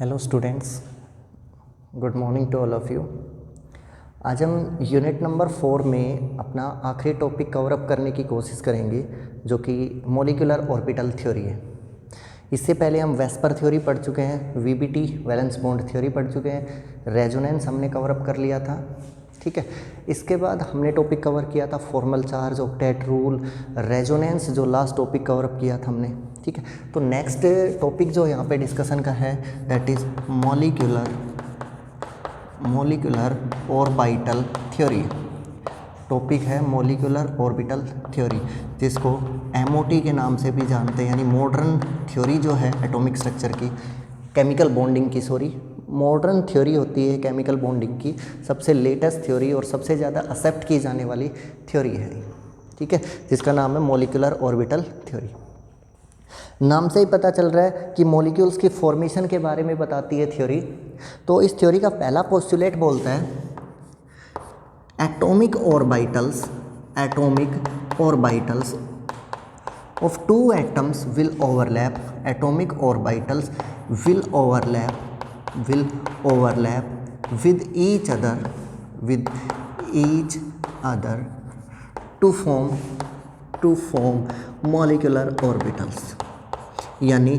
Hello students, good morning to all of you. आज हम unit number 4 में अपना आखिरी टॉपिक कवर अप करने की कोशिश करेंगे, जो कि मॉलिक्यूलर ऑर्बिटल थ्योरी है। इससे पहले हम वेस्पर थ्योरी पढ़ चुके हैं, वीबीटी वैलेंस बॉन्ड थ्योरी पढ़ चुके हैं, रेजोनेंस हमने कवर अप कर लिया था, ठीक है। इसके बाद हमने टॉपिक कवर किया था formal charge, octet rule, resonance, जो लास्ट टॉपिक कवर अप किया था हमने, ठीक है। तो नेक्स्ट टॉपिक जो यहाँ पे डिस्कशन का है that is molecular orbital theory. Topic है मॉलिक्यूलर ऑर्बिटल थ्योरी, जिसको एमओटी के नाम से भी जानते हैं, यानी मॉडर्न थ्योरी जो है एटॉमिक स्ट्रक्चर की, केमिकल बॉन्डिंग की, मॉडर्न थ्योरी होती है केमिकल बॉन्डिंग की, सबसे लेटेस्ट थ्योरी और सबसे ज़्यादा एक्सेप्ट की जाने वाली थ्योरी है, ठीक है, जिसका नाम है मॉलिक्यूलर ऑर्बिटल थ्योरी। नाम से ही पता चल रहा है कि मॉलिक्यूल्स की फॉर्मेशन के बारे में बताती है थ्योरी। तो इस थ्योरी का पहला पोस्टुलेट बोलता है atomic orbitals of two atoms will overlap, atomic orbitals will overlap with each other to form molecular orbitals। यानी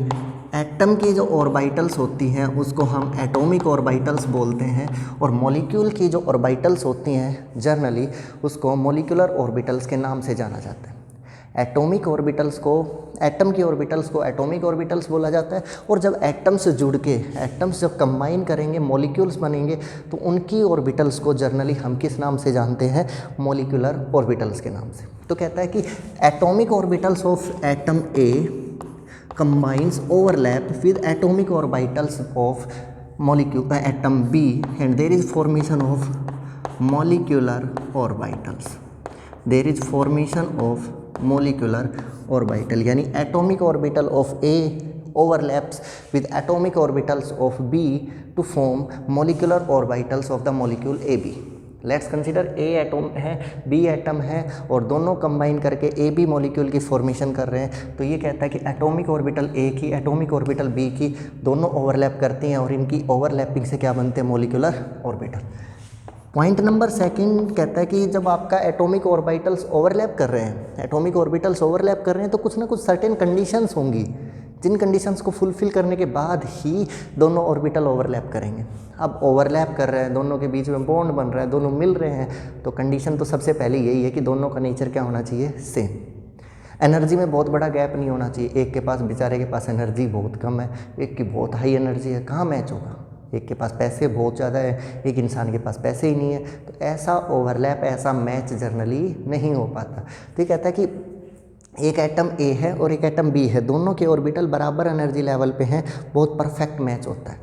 एटम की जो ऑर्बिटल्स होती हैं उसको हम एटॉमिक ऑर्बिटल्स बोलते हैं, और मॉलिक्यूल की जो ऑर्बिटल्स होती हैं जनरली उसको मॉलिक्यूलर ऑर्बिटल्स के नाम से जाना जाता है। एटॉमिक ऑर्बिटल्स को, एटम की ऑर्बिटल्स को एटॉमिक ऑर्बिटल्स बोला जाता है, और जब एटम्स जुड़ के, एटम्स जब कंबाइन करेंगे, मॉलिक्यूल्स बनेंगे, तो उनकी ऑर्बिटल्स को जनरली हम किस नाम से जानते हैं? मॉलिक्यूलर ऑर्बिटल्स के नाम से। तो कहता है कि atomic orbitals of atom A combines overlap with atomic orbitals of molecule atom B, and there is formation of molecular orbitals। there is formation of molecular orbital, यानी atomic orbital of A overlaps with atomic orbitals of B to form molecular orbitals of the molecule AB। Let's consider a atom है, B atom है, और दोनों combine करके A B molecule की formation कर रहे हैं। तो ये कहता है कि एटॉमिक ऑर्बिटल ए की, एटॉमिक ऑर्बिटल बी की, दोनों ओवरलैप करती हैं, और इनकी ओवरलैपिंग से क्या बनते हैं? Molecular orbital. Point number second कहता है कि जब आपका एटॉमिक ऑर्बिटल्स ओवरलैप कर रहे हैं, एटॉमिक ऑर्बिटल्स ओवरलैप कर रहे हैं, तो कुछ ना कुछ सर्टेन कंडीशंस होंगी, जिन कंडीशंस को फुलफिल करने के बाद ही दोनों ऑर्बिटल ओवरलैप करेंगे। अब ओवरलैप कर रहे हैं, दोनों के बीच में बॉन्ड बन रहा है, दोनों मिल रहे हैं, तो कंडीशन तो सबसे पहले यही है कि दोनों का नेचर क्या होना चाहिए? सेम। एनर्जी में बहुत बड़ा गैप नहीं होना चाहिए। एक के पास, बेचारे के पास एनर्जी बहुत कम है, एक की बहुत हाई एनर्जी है, कहाँ मैच होगा? एक के पास पैसे बहुत ज़्यादा है, एक इंसान के पास पैसे ही नहीं है, तो ऐसा ओवरलैप, ऐसा मैच जनरली नहीं हो पाता। तो ये कहता है कि एक एटम ए है और एक एटम बी है, दोनों के ऑर्बिटल बराबर एनर्जी लेवल पे हैं, बहुत परफेक्ट मैच होता है,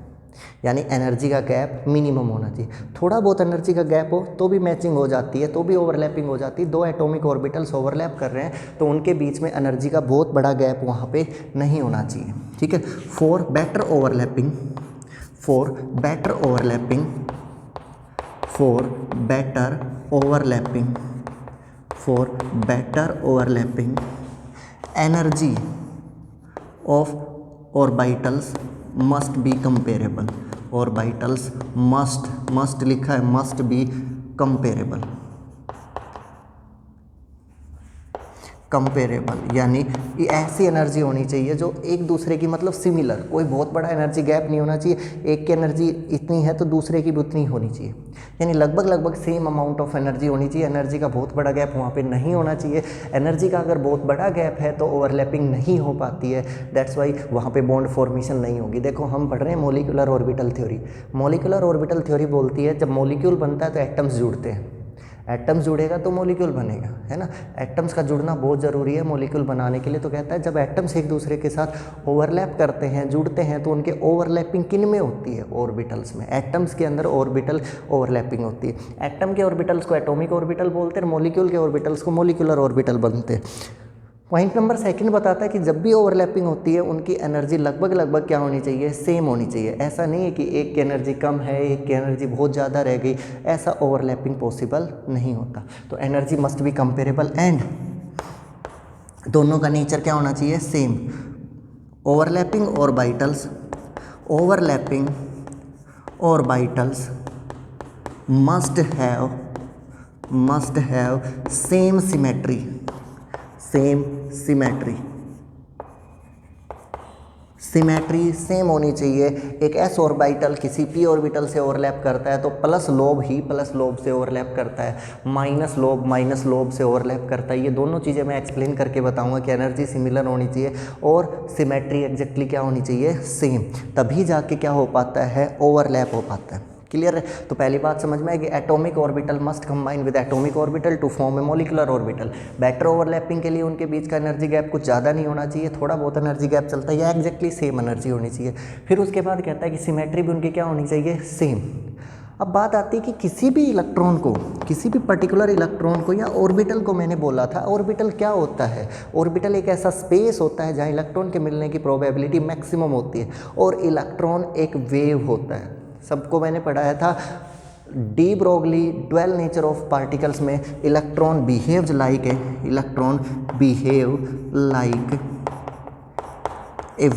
यानी एनर्जी का गैप मिनिमम होना चाहिए। थोड़ा बहुत एनर्जी का गैप हो तो भी मैचिंग हो जाती है, तो भी ओवरलैपिंग हो जाती है। दो एटॉमिक ऑर्बिटल्स ओवरलैप कर रहे हैं तो उनके बीच में एनर्जी का बहुत बड़ा गैप वहाँ पे नहीं होना चाहिए, ठीक है। For better overlapping energy of orbitals must be comparable। orbitals must लिखा है, must be comparable, यानी ये ऐसी एनर्जी होनी चाहिए जो एक दूसरे की, मतलब सिमिलर, कोई बहुत बड़ा एनर्जी गैप नहीं होना चाहिए। एक की एनर्जी इतनी है तो दूसरे की भी उतनी होनी चाहिए, यानी लगभग सेम अमाउंट ऑफ एनर्जी होनी चाहिए। एनर्जी का बहुत बड़ा गैप वहाँ पे नहीं होना चाहिए। एनर्जी का अगर बहुत बड़ा गैप है तो ओवरलैपिंग नहीं हो पाती है, दैट्स वाई वहाँ पे बॉन्ड फॉर्मेशन नहीं होगी। देखो, हम पढ़ रहे हैं molecular orbital theory. Molecular orbital theory बोलती है जब मॉलिक्यूल बनता है तो एटम्स जुड़ते हैं, एटम्स जुड़ेगा तो मॉलिक्यूल बनेगा, है ना। एटम्स का जुड़ना बहुत ज़रूरी है मॉलिक्यूल बनाने के लिए। तो कहता है जब एटम्स एक दूसरे के साथ ओवरलैप करते हैं, जुड़ते हैं, तो उनके ओवरलैपिंग किन में होती है? ऑर्बिटल्स में। एटम्स के अंदर ऑर्बिटल ओवरलैपिंग होती है। एटम के ऑर्बिटल्स को एटॉमिक ऑर्बिटल बोलते हैं, मॉलिक्यूल के ऑर्बिटल्स को मॉलिक्यूलर ऑर्बिटल बनते हैं। पॉइंट नंबर सेकंड बताता है कि जब भी ओवरलैपिंग होती है उनकी एनर्जी लगभग क्या होनी चाहिए? सेम होनी चाहिए। ऐसा नहीं है कि एक की एनर्जी कम है, एक की एनर्जी बहुत ज़्यादा रह गई, ऐसा ओवरलैपिंग पॉसिबल नहीं होता। तो energy must be comparable and दोनों का नेचर क्या होना चाहिए? Same. Overlapping overlapping orbitals must have same symmetry same होनी चाहिए। एक एस ऑर्बिटल किसी पी ऑर्बिटल से ओवरलैप करता है तो प्लस लोब ही प्लस लोब से ओवरलैप करता है, माइनस लोब से ओवरलैप करता है। ये दोनों चीज़ें मैं एक्सप्लेन करके बताऊंगा कि एनर्जी सिमिलर होनी चाहिए और सिमेट्री एग्जैक्टली क्या होनी चाहिए, सेम, तभी जाके क्या हो पाता है, ओवरलैप हो पाता है। क्लियर है? तो पहली बात समझ में आएगी, atomic orbital must combine with atomic orbital to form a molecular orbital. Better overlapping के लिए उनके बीच का एनर्जी गैप कुछ ज़्यादा नहीं होना चाहिए, थोड़ा बहुत एनर्जी गैप चलता है या एग्जैक्टली सेम एनर्जी होनी चाहिए। फिर उसके बाद कहता है कि सिमेट्री भी उनकी क्या होनी चाहिए, सेम। अब बात आती है कि किसी भी इलेक्ट्रॉन को, किसी भी पर्टिकुलर इलेक्ट्रॉन को या ऑर्बिटल को, मैंने बोला था ऑर्बिटल क्या होता है, ऑर्बिटल एक ऐसा स्पेस होता है जहाँ इलेक्ट्रॉन के मिलने की प्रोबेबिलिटी मैक्सिमम होती है और इलेक्ट्रॉन एक वेव होता है। सबको मैंने पढ़ाया था de Broglie dual nature of particles में, electron behave like a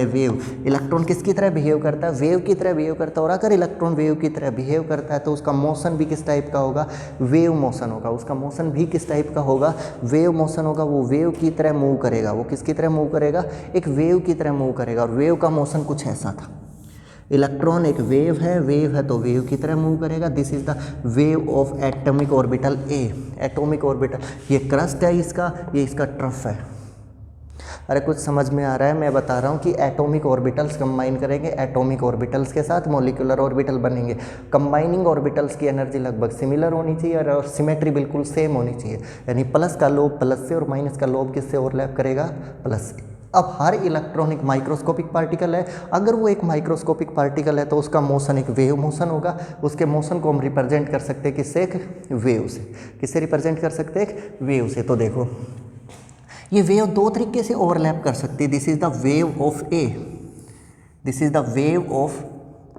wave. Electron किसकी तरह बिहेव करता है, वेव की तरह बिहेव करता है। और अगर इलेक्ट्रॉन वेव की तरह बिहेव करता है तो उसका मोशन भी किस टाइप का होगा, वेव मोशन होगा। उसका मोशन भी किस टाइप का होगा, वेव मोशन होगा। वो वेव की तरह मूव करेगा, वो किसकी तरह मूव करेगा, एक वेव की तरह मूव करेगा। और वेव का मोशन कुछ ऐसा था। इलेक्ट्रॉन एक वेव है तो वेव की तरह मूव करेगा। This is the wave of atomic orbital A. Atomic orbital, ये क्रस्ट है इसका, ये इसका ट्रफ है। अरे कुछ समझ में आ रहा है? मैं बता रहा हूँ कि एटॉमिक ऑर्बिटल्स कंबाइन करेंगे, एटॉमिक ऑर्बिटल्स के साथ मॉलिक्यूलर ऑर्बिटल बनेंगे। कंबाइनिंग ऑर्बिटल्स की एनर्जी लगभग सिमिलर होनी चाहिए और सिमेट्री बिल्कुल सेम होनी चाहिए। यानी प्लस का लोब प्लस से और माइनस का लोब किससे ओवरलैप करेगा, प्लस से। अब हर इलेक्ट्रॉन एक माइक्रोस्कोपिक पार्टिकल है। अगर वो एक माइक्रोस्कोपिक पार्टिकल है तो उसका मोशन एक वेव मोशन होगा। उसके मोशन को हम रिप्रेजेंट कर सकते हैं किससे, एक वेव से। किससे रिप्रेजेंट कर सकते हैं, एक वेव से। तो देखो ये वेव दो तरीके से ओवरलैप कर सकती है। This is the wave of A, this is the wave of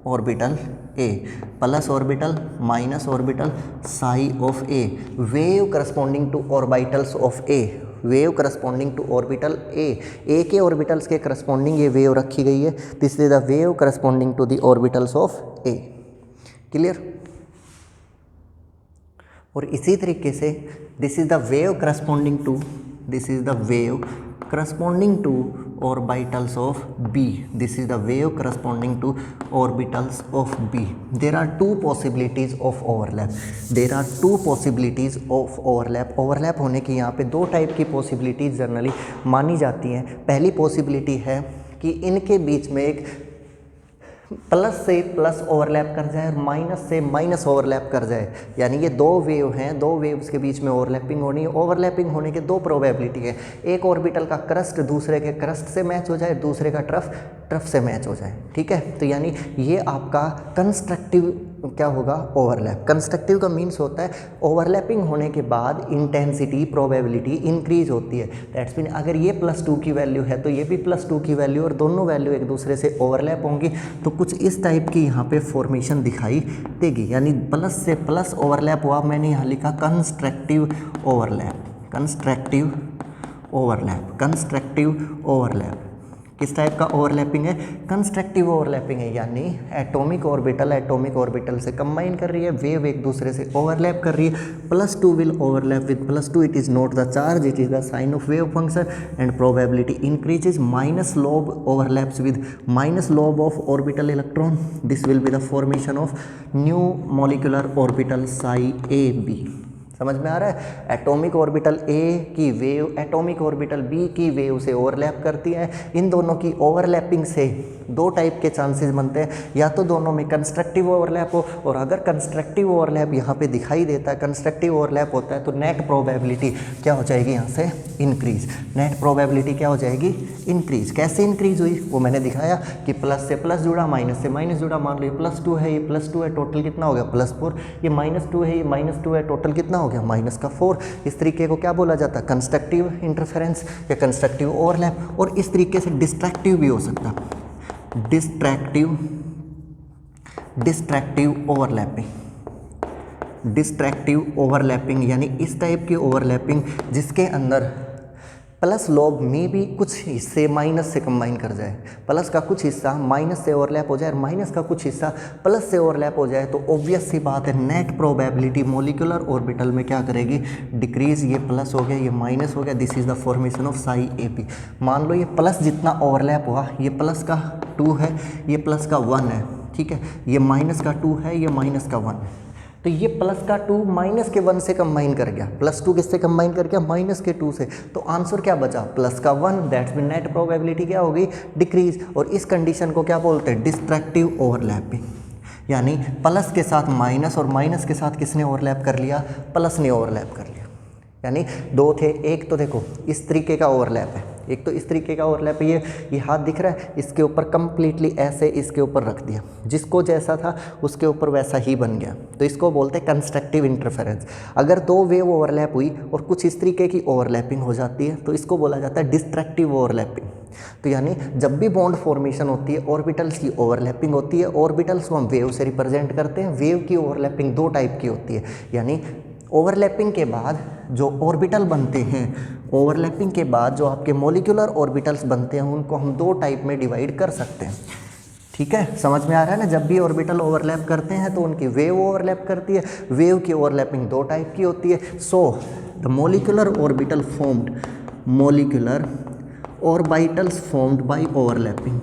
orbital A, plus orbital minus orbital psi of A, wave corresponding to orbitals of A, wave corresponding to orbital A के orbitals के corresponding ये wave रखी गई है। This is the wave corresponding to the orbitals of A. Clear? और इसी तरीके से this is the wave corresponding to, this is the wave corresponding to orbitals of B. This is the wave corresponding to orbitals of B. There are two possibilities of overlap. There are two possibilities of overlap. Overlap होने की यहाँ पे दो type की possibilities generally मानी जाती हैं। पहली possibility है कि इनके बीच में एक प्लस से प्लस ओवरलैप कर जाए और माइनस से माइनस ओवरलैप कर जाए। यानी ये दो वेव हैं, दो वेव्स के बीच में ओवरलैपिंग होनी है। ओवरलैपिंग होने के दो प्रोबेबिलिटी है, एक ऑर्बिटल का क्रस्ट दूसरे के क्रस्ट से मैच हो जाए, दूसरे का ट्रफ से मैच हो जाए। ठीक है? तो यानी ये आपका कंस्ट्रक्टिव क्या होगा, ओवरलैप। कंस्ट्रक्टिव का मीन्स होता है ओवरलैपिंग होने के बाद इंटेंसिटी प्रोबेबिलिटी इंक्रीज होती है। दैट्स मीन अगर ये +2 की वैल्यू है तो ये भी +2 की वैल्यू, और दोनों वैल्यू एक दूसरे से ओवरलैप होंगी तो कुछ इस टाइप की यहाँ पे फॉर्मेशन दिखाई देगी। यानी प्लस से प्लस ओवरलैप हुआ। मैंने यहाँ लिखा constructive overlap, constructive overlap, constructive overlap. किस टाइप का ओवरलैपिंग है, कंस्ट्रक्टिव ओवरलैपिंग है। यानी एटॉमिक ऑर्बिटल से कंबाइन कर रही है, वेव एक दूसरे से ओवरलैप कर रही है। +2 will overlap with +2, it is not the charge, it is the sine of wave function and probability increases. Minus lobe overlaps with minus lobe of orbital electron, this will be the formation of new molecular orbital psi A B. समझ में आ रहा है? Atomic orbital A की wave atomic orbital B की wave से overlap करती है। इन दोनों की ओवरलैपिंग से दो टाइप के चांसेस बनते हैं, या तो दोनों में कंस्ट्रक्टिव ओवरलैप हो, और अगर कंस्ट्रक्टिव ओवरलैप यहाँ पे दिखाई देता है, कंस्ट्रक्टिव ओवरलैप होता है, तो नेट प्रोबेबिलिटी क्या हो जाएगी, यहाँ से इंक्रीज। नेट प्रोबेबिलिटी क्या हो जाएगी, इंक्रीज। कैसे इंक्रीज हुई वो मैंने दिखाया कि प्लस से प्लस जुड़ा, माइनस से माइनस जुड़ा। मान लो ये +2 है, ये +2 है, टोटल कितना हो गया +4। ये -2 है, ये -2 है, टोटल कितना हो गया -4। इस तरीके को क्या बोला जाता है, कंस्ट्रक्टिव इंटरफेरेंस या कंस्ट्रक्टिव ओवरलैप। और इस तरीके से डिस्ट्रैक्टिव भी हो सकता है, डिस्ट्रैक्टिव ओवरलैपिंग, डिस्ट्रैक्टिव ओवरलैपिंग यानी इस टाइप की ओवरलैपिंग जिसके अंदर प्लस लोब में भी कुछ हिस्से माइनस से कंबाइन कर जाए, प्लस का कुछ हिस्सा माइनस से ओवरलैप हो जाए और माइनस का कुछ हिस्सा प्लस से ओवरलैप हो जाए, तो ऑब्वियस सी बात है नेट प्रोबेबिलिटी मॉलिक्यूलर ऑर्बिटल में क्या करेगी, डिक्रीज। ये प्लस हो गया, ये माइनस हो गया, this is the formation of Sai A P. मान लो ये प्लस जितना ओवरलैप हुआ, ये प्लस का 2 है, ये प्लस का 1 है, ठीक है, ये माइनस का 2 है, ये माइनस का 1 है, तो ये प्लस का 2 माइनस के 1 से कंबाइन कर गया, प्लस 2 किससे कंबाइन कर गया, माइनस के 2 से, तो आंसर क्या बचा, प्लस का 1, दैट्स मीन नेट प्रोबेबिलिटी क्या होगी, डिक्रीज। और इस कंडीशन को क्या बोलते हैं, डिस्ट्रक्टिव ओवरलैपिंग, यानी प्लस के साथ माइनस और माइनस के साथ किसने ओवरलैप कर लिया, प्लस ने ओवरलैप कर लिया। यानी 2 थे, एक तो देखो इस तरीके का ओवरलैप है, एक तो इस तरीके का ओवरलैप है, ये हाथ दिख रहा है, इसके ऊपर कंप्लीटली ऐसे इसके ऊपर रख दिया, जिसको जैसा था उसके ऊपर वैसा ही बन गया, तो इसको बोलते हैं कंस्ट्रक्टिव इंटरफेरेंस। अगर 2 वेव ओवरलैप हुई और कुछ इस तरीके की ओवरलैपिंग हो जाती है तो इसको बोला जाता है डिस्ट्रक्टिव ओवरलैपिंग। तो यानी जब भी बॉन्ड फॉर्मेशन होती है, ऑर्बिटल्स की ओवरलैपिंग होती है, ऑर्बिटल्स को हम वेव से रिप्रेजेंट करते हैं। वेव की ओवरलैपिंग 2 टाइप की होती है, यानी ओवरलैपिंग के बाद जो ऑर्बिटल बनते हैं, ओवरलैपिंग के बाद जो आपके मॉलिक्यूलर ऑर्बिटल्स बनते हैं, उनको हम 2 टाइप में डिवाइड कर सकते हैं। ठीक है, समझ में आ रहा है ना, जब भी ऑर्बिटल ओवरलैप करते हैं तो उनकी वेव ओवरलैप करती है, वेव की ओवरलैपिंग 2 टाइप की होती है। So the molecular orbital formed, molecular orbitals formed by overlapping,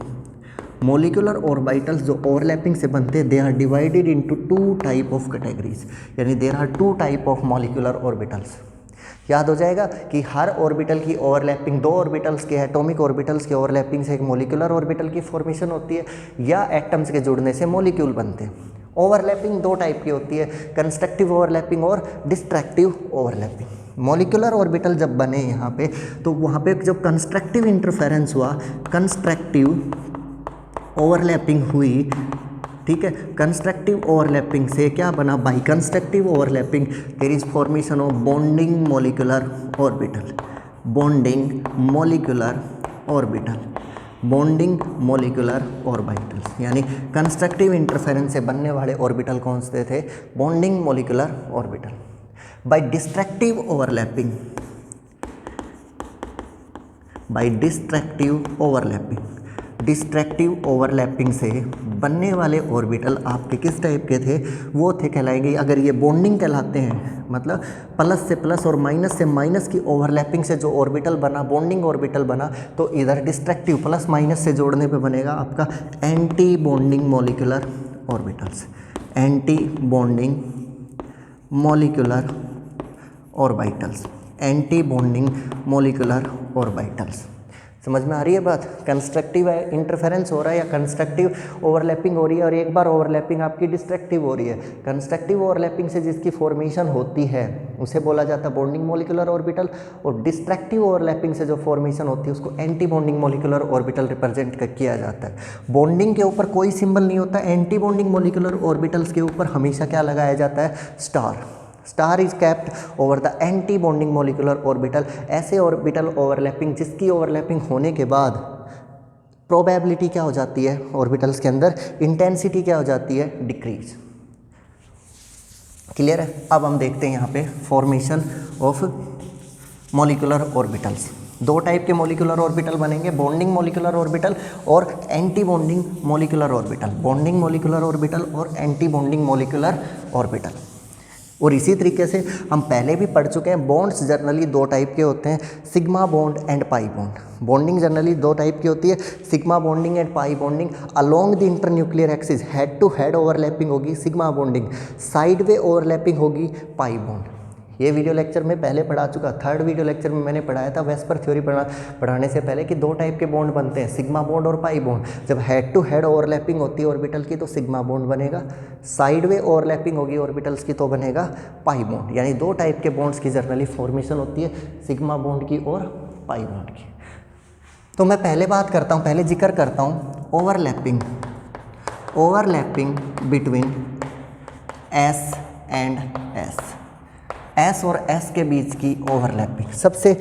molecular orbitals जो ओवरलैपिंग से बनते हैं, they are divided into 2 type of categories, यानी there are 2 type of molecular orbitals. याद हो जाएगा कि हर ऑर्बिटल की ओवरलैपिंग, 2 ऑर्बिटल्स के एटॉमिक ऑर्बिटल्स के ओवरलैपिंग से एक मॉलिक्यूलर ऑर्बिटल की फॉर्मेशन होती है, या एटम्स के जुड़ने से मॉलिक्यूल बनते हैं। ओवरलैपिंग 2 टाइप की होती है, कंस्ट्रक्टिव ओवरलैपिंग और डिस्ट्रक्टिव ओवरलैपिंग। मॉलिक्यूलर ऑर्बिटल जब बने यहाँ पे, तो वहाँ पे जब कंस्ट्रक्टिव इंटरफेरेंस हुआ, कंस्ट्रक्टिव ओवरलैपिंग हुई, ठीक है, कंस्ट्रक्टिव ओवरलैपिंग से क्या बना, by constructive overlapping there is formation of bonding molecular orbital, bonding molecular orbital, bonding molecular orbitals. यानी कंस्ट्रक्टिव इंटरफेरेंस से बनने वाले ऑर्बिटल कौन से थे, bonding molecular orbital. By destructive overlapping, by destructive overlapping, destructive overlapping से बनने वाले ऑर्बिटल आपके किस टाइप के थे, वो थे कहलाएंगे, अगर ये बॉन्डिंग कहलाते हैं, मतलब प्लस से प्लस और माइनस से माइनस की ओवरलैपिंग से जो ऑर्बिटल बना, बॉन्डिंग ऑर्बिटल बना, तो इधर डिस्ट्रक्टिव प्लस माइनस से जोड़ने पे बनेगा आपका anti bonding molecular orbitals, anti bonding molecular orbitals, anti bonding molecular orbitals. समझ में आ रही है बात, कंस्ट्रक्टिव इंटरफेरेंस हो रहा है या कंस्ट्रक्टिव ओवरलैपिंग हो रही है, और एक बार ओवरलैपिंग आपकी डिस्ट्रक्टिव हो रही है। कंस्ट्रक्टिव ओवरलैपिंग से जिसकी फॉर्मेशन होती है उसे बोला जाता है बॉन्डिंग मॉलिक्यूलर ऑर्बिटल, और डिस्ट्रक्टिव ओवरलैपिंग से जो फॉर्मेशन होती है उसको anti bonding molecular orbital represent किया जाता है। बॉन्डिंग के ऊपर कोई सिंबल नहीं होता, एंटी बॉन्डिंग मॉलिक्यूलर ऑर्बिटल्स के ऊपर हमेशा क्या लगाया जाता है, star. Star is kept over the anti bonding molecular orbital. ऐसे ऑर्बिटल ओवरलैपिंग जिसकी ओवरलैपिंग होने के बाद प्रोबेबिलिटी क्या हो जाती है, ऑर्बिटल्स के अंदर इंटेंसिटी क्या हो जाती है, डिक्रीज। क्लियर है। अब हम देखते हैं यहाँ पे formation of molecular orbitals. 2 type के मॉलिक्यूलर ऑर्बिटल बनेंगे, बॉन्डिंग मॉलिक्यूलर ऑर्बिटल और anti bonding molecular orbital, bonding molecular orbital और एंटी बॉन्डिंग मॉलिक्यूलर ऑर्बिटल। और इसी तरीके से हम पहले भी पढ़ चुके हैं, बॉन्ड्स जनरली 2 टाइप के होते हैं, sigma bond and pi bond. Bonding generally 2 type की होती है, sigma bonding and pi bonding. Along the internuclear axis head to head overlapping होगी sigma bonding, side way overlapping होगी पाई बॉन्ड। ये video lecture में पहले पढ़ा चुका, 3rd वीडियो लेक्चर में मैंने पढ़ाया था वेस्पर थ्योरी पढ़ाने से पहले कि 2 टाइप के बॉन्ड बनते हैं, सिग्मा बॉन्ड और पाई बॉन्ड। जब हेड टू हेड ओवरलैपिंग होती है ऑर्बिटल की तो सिग्मा बॉन्ड बनेगा, साइड वे ओवरलैपिंग होगी ऑर्बिटल्स की तो बनेगा पाई बॉन्ड। यानी 2 टाइप के बॉन्ड्स की जनरली फॉर्मेशन होती है, सिग्मा बॉन्ड की और पाई बॉन्ड की। तो मैं पहले बात करता हूँ, पहले जिक्र करता हूँ overlapping, overlapping between S and S और एस के बीच की ओवरलैपिंग सबसे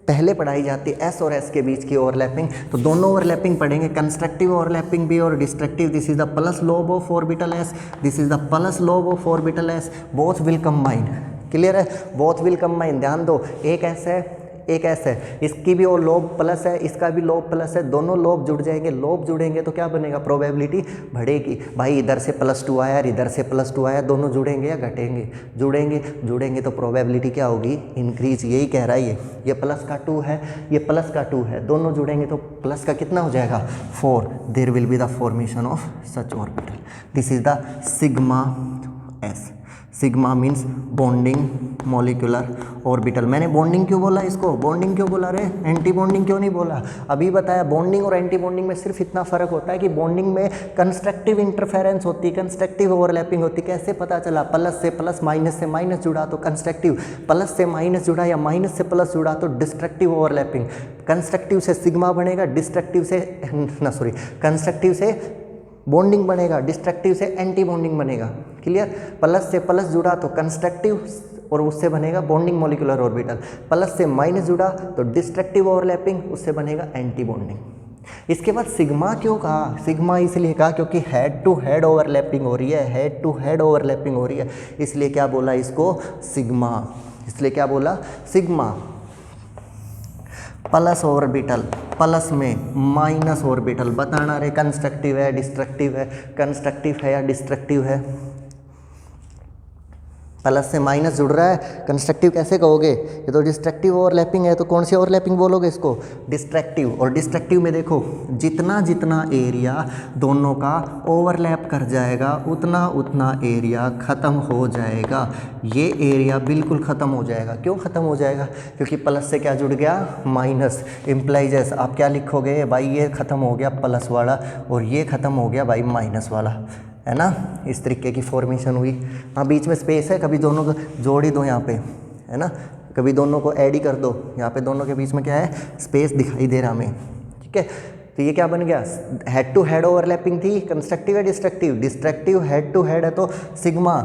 पहले पढ़ाई जाती है। एस और एस के बीच की ओवरलैपिंग, तो दोनों ओवरलैपिंग पढ़ेंगे, कंस्ट्रक्टिव ओवरलैपिंग भी और destructive. This is the plus lobe of orbital S, this is the plus lobe of orbital S, both will combine. Clear है, बोथ विल कंबाइन। ध्यान दो, एक एस है एक एस है, इसकी भी और लोब प्लस है, इसका भी लोब प्लस है, दोनों लोब जुड़ जाएंगे, लोब जुड़ेंगे तो क्या बनेगा, प्रोबेबिलिटी बढ़ेगी। भाई इधर से +2 आया और इधर से +2 आया, दोनों जुड़ेंगे या घटेंगे, जुड़ेंगे तो प्रोबेबिलिटी क्या होगी, इंक्रीज। यही कह रहा है ये प्लस का 2 है, ये प्लस का 2 है, दोनों जुड़ेंगे तो प्लस का कितना हो जाएगा 4। There will be the formation of such orbital. This is the sigma S. Sigma means bonding molecular orbital. मैंने बॉन्डिंग क्यों बोला, इसको बॉन्डिंग क्यों बोला रे, एंटी बॉन्डिंग क्यों नहीं बोला। अभी बताया बॉन्डिंग और एंटी बॉन्डिंग में सिर्फ इतना फर्क होता है कि बॉन्डिंग में कंस्ट्रक्टिव इंटरफेरेंस होती है, कंस्ट्रक्टिव ओवरलैपिंग होती है। कैसे पता चला, प्लस से प्लस, माइनस से माइनस जुड़ा तो कंस्ट्रक्टिव, प्लस से माइनस जुड़ा या माइनस से प्लस जुड़ा तो डिस्ट्रक्टिव ओवरलैपिंग। कंस्ट्रक्टिव से सिग्मा बनेगा, डिस्ट्रक्टिव से कंस्ट्रक्टिव से बॉन्डिंग बनेगा, डिस्ट्रक्टिव से एंटी बॉन्डिंग बनेगा। क्लियर, प्लस से प्लस जुड़ा तो कंस्ट्रक्टिव और उससे बनेगा बॉन्डिंग मॉलिक्यूलर ऑर्बिटल, प्लस से माइनस जुड़ा तो डिस्ट्रक्टिव ओवरलैपिंग, उससे बनेगा एंटी बॉन्डिंग। इसके बाद सिग्मा क्यों कहा, सिग्मा इसलिए कहा क्योंकि हेड टू हेड ओवरलैपिंग हो रही है, हेड टू हेड ओवरलैपिंग हो रही है, इसलिए क्या बोला इसको सिग्मा। इसलिए क्या बोला सिग्मा। प्लस ऑर्बिटल, प्लस में माइनस ऑर्बिटल, बताना रे कंस्ट्रक्टिव है डिस्ट्रक्टिव है, कंस्ट्रक्टिव है या डिस्ट्रक्टिव है। प्लस से माइनस जुड़ रहा है, कंस्ट्रक्टिव कैसे कहोगे, ये तो डिस्ट्रक्टिव ओवरलैपिंग है, तो कौन सी ओवरलैपिंग बोलोगे इसको, डिस्ट्रक्टिव। और डिस्ट्रक्टिव में देखो जितना जितना एरिया दोनों का ओवरलैप कर जाएगा उतना उतना एरिया ख़त्म हो जाएगा। ये एरिया बिल्कुल ख़त्म हो जाएगा। क्यों ख़त्म हो जाएगा, क्योंकि प्लस से क्या जुड़ गया माइनस, इम्प्लाइज आप क्या लिखोगे भाई, ये ख़त्म हो गया प्लस वाला और ये ख़त्म हो गया भाई माइनस वाला, है ना। इस तरीके की फॉर्मेशन हुई। हाँ बीच में स्पेस है, कभी दोनों को जोड़ ही दो यहाँ पे, है ना, कभी दोनों को ऐड ही कर दो। यहाँ पे दोनों के बीच में क्या है, स्पेस दिखाई दे रहा हमें, ठीक है। तो ये क्या बन गया, हेड टू हेड ओवरलैपिंग थी, कंस्ट्रक्टिव है destructive, destructive head to head है तो सिग्मा,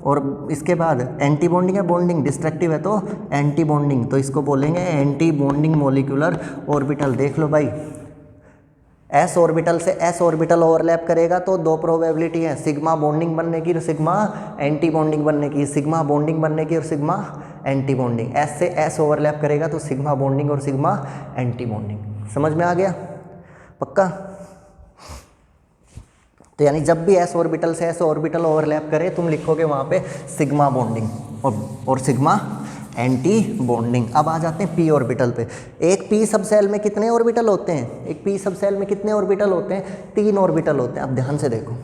और इसके बाद एंटी बॉन्डिंग है बॉन्डिंग, डिस्ट्रक्टिव है तो एंटी बॉन्डिंग, तो इसको बोलेंगे एंटी बॉन्डिंग मॉलिक्यूलर ऑर्बिटल। देख लो भाई, एस ऑर्बिटल से एस ऑर्बिटल ओवरलैप करेगा तो दो प्रोबेबिलिटी है, सिग्मा बॉन्डिंग बनने की और सिग्मा एंटी बॉन्डिंग बनने की, सिग्मा बॉन्डिंग बनने की और सिग्मा एंटी बॉन्डिंग। एस से एस ओवरलैप करेगा तो सिग्मा बॉन्डिंग और सिग्मा एंटी बॉन्डिंग। समझ में आ गया पक्का। तो यानी जब भी एस ऑर्बिटल से एस ऑर्बिटल ओवरलैप करे तुम लिखोगे वहाँ पे सिग्मा बॉन्डिंग और सिग्मा एंटी बॉन्डिंग। अब आ जाते हैं पी ऑर्बिटल पे। एक पी सब सेल में कितने ऑर्बिटल होते हैं, एक पी सब सेल में कितने ऑर्बिटल होते हैं, 3 ऑर्बिटल होते हैं। अब ध्यान से देखो,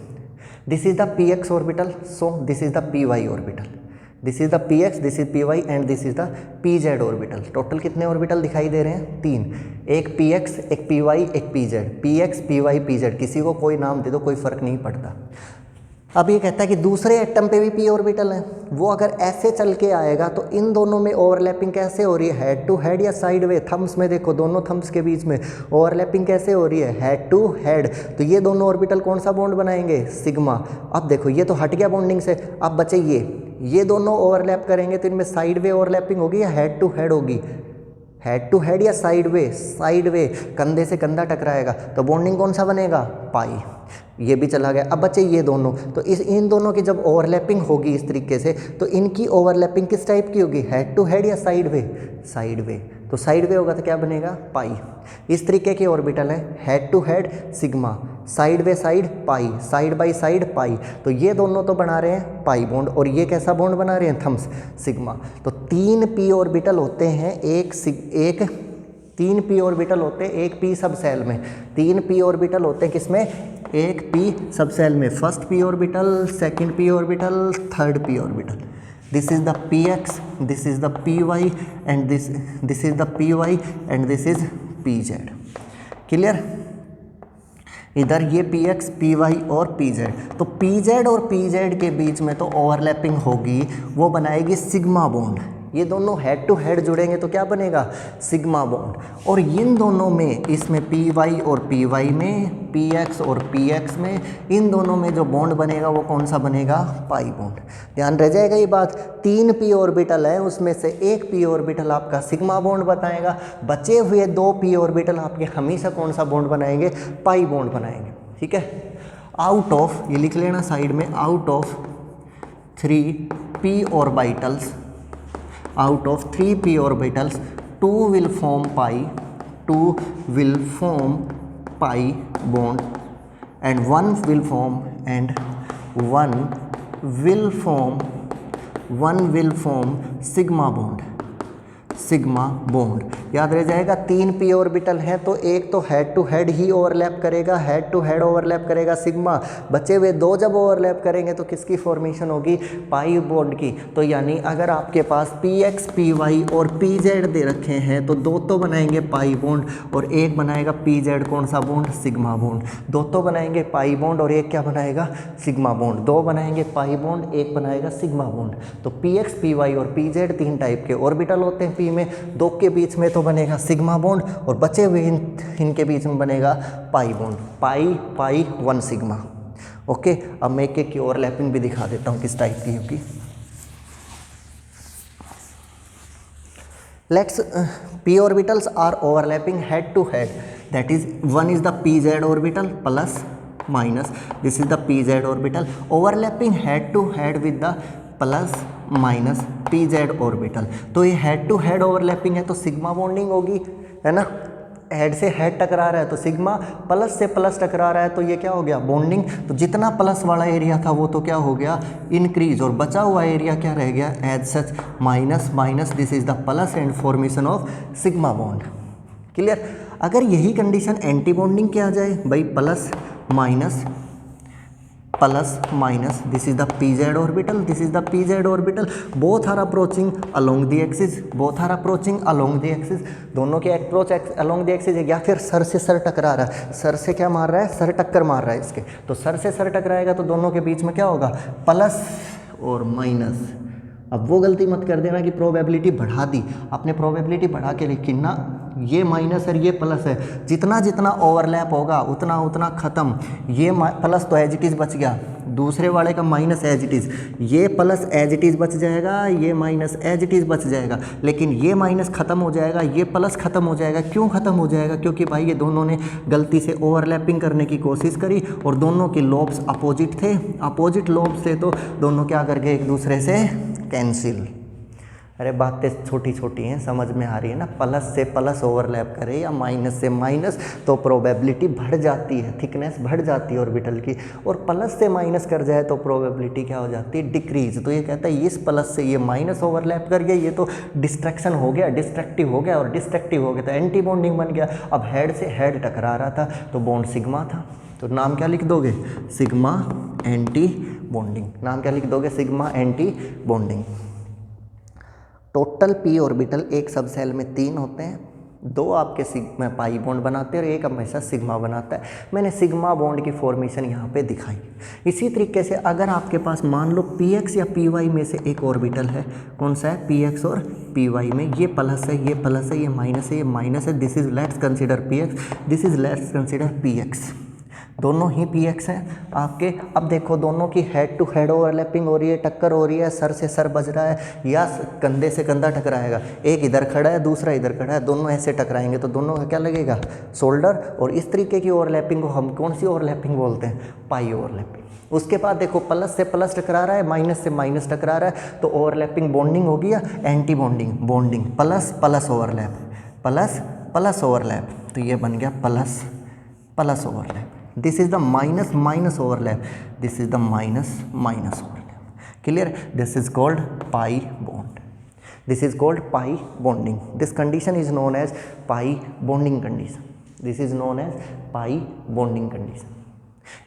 this is the P X orbital, so this is the P Y orbital, this is the P X, this is P Y and this is the P Z orbital. Total कितने orbital दिखाई दे रहे हैं, 3, एक P X, एक P Y, एक P Z, P X P Y P Z, किसी को कोई नाम दे दो कोई फर्क नहीं पड़ता। अब ये कहता है कि दूसरे एटम पे भी पी ऑर्बिटल है, वो अगर ऐसे चल के आएगा तो इन दोनों में ओवरलैपिंग कैसे हो रही है, हेड टू हेड या साइड वे। थम्स में देखो, दोनों थम्स के बीच में ओवरलैपिंग कैसे हो रही है, हेड टू हेड। तो ये दोनों ऑर्बिटल कौन सा बॉन्ड बनाएंगे, सिग्मा। अब देखो ये तो हट गया बॉन्डिंग से, अब बचे ये दोनों ओवरलैप करेंगे तो इनमें साइड वे ओवरलैपिंग होगी या हेड टू हेड होगी, हेड टू हेड या साइड वे, कंधे से कंधा टकराएगा तो बॉन्डिंग कौन सा बनेगा, पाई। ये भी चला गया। अब बचे ये दोनों, तो इन दोनों की जब ओवरलैपिंग होगी इस तरीके से तो इनकी ओवरलैपिंग किस टाइप की होगी, हेड टू हेड या साइड वे। तो साइड वे होगा तो क्या बनेगा, पाई। इस तरीके के ऑर्बिटल है, head to head sigma, side way side pi, side by side pi. तो ये दोनों तो बना रहे हैं पाई बॉन्ड और ये कैसा बॉन्ड बना रहे हैं, थम्स, सिग्मा। तो 3 पी ऑर्बिटल होते हैं, एक 3 पी ऑर्बिटल होते हैं एक पी सब सेल में। 3 पी ऑर्बिटल होते हैं किसमें, एक पी सब सेल में। First P orbital, second P orbital, third P orbital. This is the P X, this is the P Y and this is the P Y and this is P Z. Clear. इधर ये P X, P Y और P Z. तो P Z और P Z के बीच में तो overlapping होगी, वो बनाएगी सिग्मा बॉन्ड। ये दोनों हेड टू हेड जुड़ेंगे तो क्या बनेगा, सिग्मा बॉन्ड। और इन दोनों में, इसमें पी वाई और पी वाई में, पी एक्स और पी एक्स में, इन दोनों में जो बॉन्ड बनेगा वो कौन सा बनेगा, पाई बॉन्ड। ध्यान रह जाएगा ये बात। 3 पी ऑर्बिटल है, उसमें से एक पी ऑर्बिटल आपका सिग्मा बॉन्ड बताएगा, बचे हुए 2 पी ऑर्बिटल आपके हमेशा कौन सा बॉन्ड बनाएंगे, पाई बॉन्ड बनाएंगे। ठीक है। आउट ऑफ, ये लिख लेना साइड में, out of 3 P orbitals, out of 3 P orbitals 2 will form pi, 2 will form pi bond and 1 will form sigma bond, sigma bond. याद रह जाएगा 3 p ऑर्बिटल है तो एक तो हेड टू हेड ही ओवरलैप करेगा, हेड टू हेड ओवरलैप करेगा सिग्मा, बचे हुए 2 जब ओवरलैप करेंगे तो किसकी फॉर्मेशन होगी, पाई बॉन्ड की। तो यानी अगर आपके पास px py और pz दे रखे हैं तो 2 तो बनाएंगे पाई बॉन्ड और एक बनाएगा pz, कौन सा बॉन्ड, सिग्मा बॉन्ड। 2 तो बनाएंगे पाई बॉन्ड और एक क्या बनाएगा, सिग्मा बॉन्ड। 2 बनाएंगे पाई बॉन्ड, एक बनाएगा सिग्मा बॉन्ड। तो px py और pz 3 टाइप के ऑर्बिटल होते हैं, p में 2 के बीच में तो बनेगा सिग्मा बॉन्ड और बचे हुए इनके बीच में बनेगा पाई बॉन्ड, पाई पाई 1 सिग्मा। ओके, अब मैं एक की ओवरलैपिंग भी दिखा देता हूँ किस टाइप की होगी। Let's p orbitals are overlapping head to head, that is one is the pz orbital plus minus, this is the pz orbital overlapping head to head with the plus minus pz orbital. तो ये head to head overlapping है तो sigma bonding होगी, है ना। Head से head टकरा रहा है तो सिग्मा, प्लस से प्लस टकरा रहा है तो ये क्या हो गया, बॉन्डिंग। तो जितना प्लस वाला एरिया था वो तो क्या हो गया, इंक्रीज, और बचा हुआ एरिया क्या रह गया, as such minus minus, this is the plus and formation of sigma bond. Clear. अगर यही कंडीशन एंटी बॉन्डिंग के आ जाए भाई, plus minus, this is the pz orbital, this is the pz orbital, both are approaching along the axis, both are approaching along the axis, दोनों के approach along the axis है, या फिर sir से सर टकरा रहा है, सर से क्या मार रहा है, सर टक्कर मार रहा है इसके, तो सर से सर टकराएगा तो दोनों के बीच में क्या होगा, प्लस और माइनस। अब वो गलती मत कर देना कि प्रोबेबिलिटी बढ़ा दी, आपने प्रोबेबिलिटी बढ़ा के लिखी ना, ये माइनस है ये प्लस है, जितना जितना ओवरलैप होगा उतना उतना ख़त्म। ये प्लस तो एज इट इज़ बच गया, दूसरे वाले का माइनस एज इट इज़, ये प्लस एज इट इज़ बच जाएगा, ये माइनस एज इट इज़ बच जाएगा, लेकिन ये माइनस ख़त्म हो जाएगा, ये प्लस ख़त्म हो जाएगा। क्यों ख़त्म हो जाएगा, क्योंकि भाई ये दोनों ने गलती से ओवरलैपिंग करने की कोशिश करी और दोनों के लोब्स अपोजिट थे, अपोजिट लोब्स थे तो दोनों क्या कर गए, एक दूसरे से कैंसिल। अरे बातें छोटी छोटी हैं, समझ में आ रही है ना। प्लस से प्लस ओवरलैप करे या माइनस से माइनस तो प्रोबेबिलिटी बढ़ जाती है, थिकनेस बढ़ जाती है ऑर्बिटल की, और प्लस से माइनस कर जाए तो प्रोबेबिलिटी क्या हो जाती है, डिक्रीज। तो ये कहता है इस प्लस से ये माइनस ओवरलैप कर गया, ये तो डिस्ट्रैक्शन हो गया, डिस्ट्रक्टिव हो गया, और डिस्ट्रक्टिव हो गया तो एंटी बॉन्डिंग बन गया। अब हेड से हेड टकरा रहा था तो बॉन्ड सिग्मा था, तो नाम क्या लिख दोगे, सिग्मा एंटी बॉन्डिंग। नाम क्या लिख दोगे, sigma anti bonding. Total p orbital एक सब सेल में 3 होते हैं, 2 आपके सिग्मा पाई बॉन्ड बनाते हैं और एक हमेशा सिग्मा बनाता है। मैंने सिग्मा बॉन्ड की फॉर्मेशन यहाँ पे दिखाई। इसी तरीके से अगर आपके पास मान लो px या py में से एक ऑर्बिटल है, कौन सा है, px और py में, ये प्लस है, ये प्लस है, ये माइनस है, ये माइनस है, this is let's consider px, this is let's consider px, दोनों ही px हैं आपके। अब देखो दोनों की हेड टू हेड ओवरलैपिंग हो रही है, टक्कर हो रही है, सर से सर बज रहा है या कंधे से कंधा टकराएगा, एक इधर खड़ा है दूसरा इधर खड़ा है, दोनों ऐसे टकराएंगे तो दोनों का क्या लगेगा, शोल्डर। और इस तरीके की ओवरलैपिंग को हम कौन सी ओवरलैपिंग बोलते हैं, पाई ओवरलैपिंग। उसके बाद देखो प्लस से प्लस टकरा रहा है, माइनस से माइनस टकरा रहा है, तो ओवरलैपिंग बॉन्डिंग होगी या anti bonding, bonding, plus plus overlap, plus plus overlap, तो ये बन गया plus plus overlap. This is the minus minus overlap, this is the minus minus overlap. Clear, this is called pi bond, this is called pi bonding. This condition is known as pi bonding condition, this is known as pi bonding condition.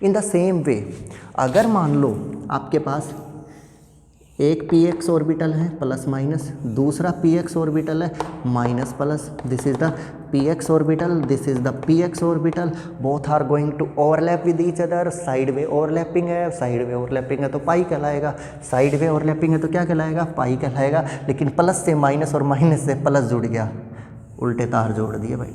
In the same way अगर मान लो आपके पास एक px orbital है plus minus, दूसरा px orbital है minus plus, this is the px orbital, this is the px orbital, both are going to overlap with each other, side way overlapping है, साइड वे ओवरलैपिंग है तो पाई कहलाएगा, side way overlapping है तो क्या कहलाएगा, पाई कहलाएगा। लेकिन प्लस से माइनस और माइनस से प्लस जुड़ गया, उल्टे तार जोड़ दिए भाई।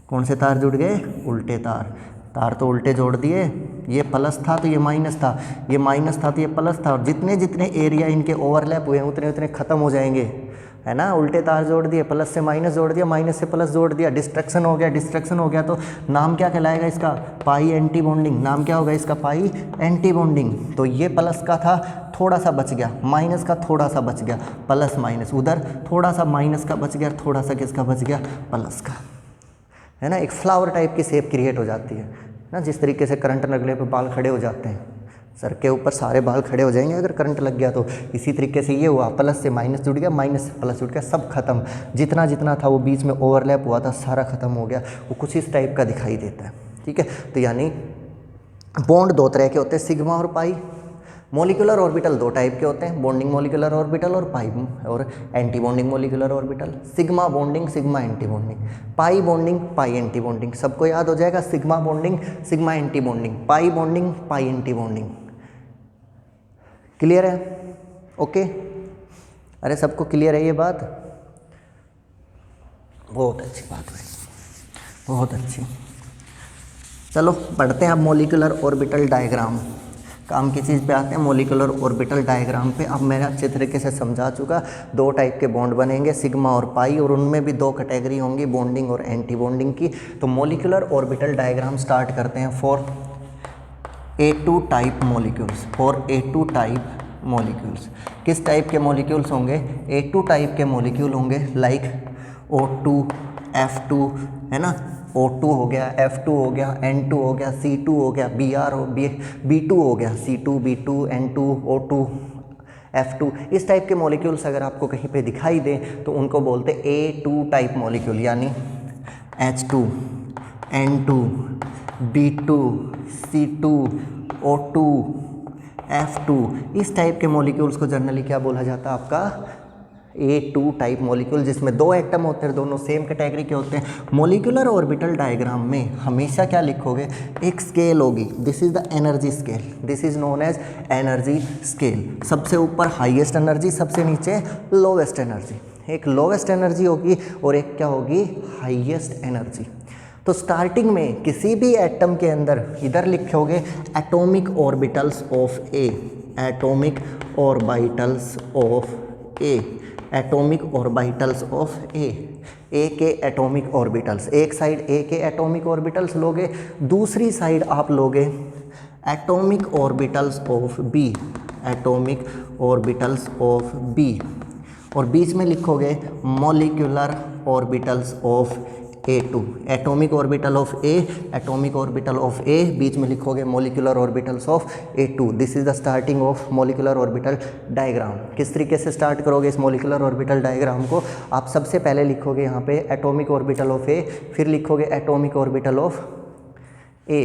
कौन से तार जुड़ गए, उल्टे तार, तार तो उल्टे जोड़ दिए, ये प्लस था तो ये माइनस था, ये माइनस था तो ये प्लस था, और जितने जितने एरिया इनके ओवरलैप हुए हैं उतने उतने ख़त्म हो जाएंगे, है ना, उल्टे तार जोड़ दिए, प्लस से माइनस जोड़ दिया, माइनस से प्लस जोड़ दिया, डिस्ट्रैक्शन हो गया, डिस्ट्रैक्शन हो गया तो नाम क्या कहलाएगा इसका, पाई एंटी बॉन्डिंग। नाम क्या होगा इसका, पाई एंटी बॉन्डिंग। तो ये प्लस का था, थोड़ा सा बच गया, माइनस का थोड़ा सा बच गया, प्लस माइनस, उधर थोड़ा सा माइनस का बच गया, थोड़ा सा किसका बच गया, प्लस का, है ना। एक फ्लावर टाइप की शेप क्रिएट हो जाती है ना, जिस तरीके से करंट लगने पे बाल खड़े हो जाते हैं, सर के ऊपर सारे बाल खड़े हो जाएंगे अगर करंट लग गया तो। इसी तरीके से ये हुआ, प्लस से माइनस जुड़ गया, माइनस से प्लस जुड़ गया, सब खत्म। जितना जितना था वो बीच में ओवरलैप हुआ था सारा खत्म हो गया। वो कुछ इस टाइप का दिखाई देता है, ठीक है। तो यानी बॉन्ड दो तरह के होते हैं, सिग्मा और पाई। मोलिकुलर ऑर्बिटल दो टाइप के होते हैं, बॉन्डिंग मोलिकुलर ऑर्बिटल और पाई और anti bonding molecular orbital. Sigma bonding, sigma anti bonding, pi bonding, pi anti bonding. सबको याद हो जाएगा, sigma bonding, sigma anti bonding, pi bonding, pi anti bonding. Clear है? ओके, अरे सबको क्लियर है ये बात? बहुत अच्छी बात हुई, बहुत अच्छी। चलो पढ़ते हैं अब मोलिकुलर ऑर्बिटल डायग्राम। काम की चीज़ पे आते हैं, मोलिकुलर ऑर्बिटल डायग्राम पे। अब मैंने अच्छे तरीके से समझा चुका, दो टाइप के बॉन्ड बनेंगे, सिग्मा और पाई, और उनमें भी दो कैटेगरी होंगी, बॉन्डिंग और एंटी बॉन्डिंग की। तो मोलिकुलर ऑर्बिटल डायग्राम स्टार्ट करते हैं for A2 type molecules. For A2 type molecules, किस टाइप के मॉलिक्यूल्स होंगे? A2 टाइप के मॉलिक्यूल होंगे, लाइक O2, F2, है ना, O2 हो गया, F2 हो गया, N2 हो गया, C2 हो गया, B2 हो गया, C2, B2, N2, O2, F2। इस टाइप के मॉलिक्यूल्स अगर आपको कहीं पे दिखाई दें तो उनको बोलते हैं A2 टाइप मॉलिक्यूल, यानी H2, N2, B2, C2, O2, F2। इस टाइप के मॉलिक्यूल्स को जनरली क्या बोला जाता है? आपका A2 टाइप मॉलिक्यूल, जिसमें दो एटम होते हैं, दोनों सेम कैटेगरी के होते हैं। मोलिकुलर ऑर्बिटल डायग्राम में हमेशा क्या लिखोगे? एक स्केल होगी, this is the energy scale, this is known as energy scale. सबसे ऊपर हाईएस्ट एनर्जी, सबसे नीचे लोवेस्ट एनर्जी। एक लोवेस्ट एनर्जी होगी और एक क्या होगी? Highest energy. तो स्टार्टिंग में किसी भी एटम के अंदर इधर लिखोगे atomic orbitals of A, atomic orbitals of A, atomic orbitals of A के एटॉमिक ऑर्बिटल्स। एक साइड ए के एटॉमिक ऑर्बिटल्स लोगे, दूसरी साइड आप लोगे atomic orbitals of B, atomic orbitals of B, और बीच में लिखोगे molecular orbitals of A2, atomic orbital of A, atomic orbital of A, बीच में लिखोगे molecular orbitals of A2। This is the starting of molecular orbital diagram. किस तरीके से स्टार्ट करोगे इस मॉलिक्यूलर ऑर्बिटल डायग्राम को? आप सबसे पहले लिखोगे यहाँ पे एटॉमिक ऑर्बिटल ऑफ ए, फिर लिखोगे एटॉमिक ऑर्बिटल ऑफ ए,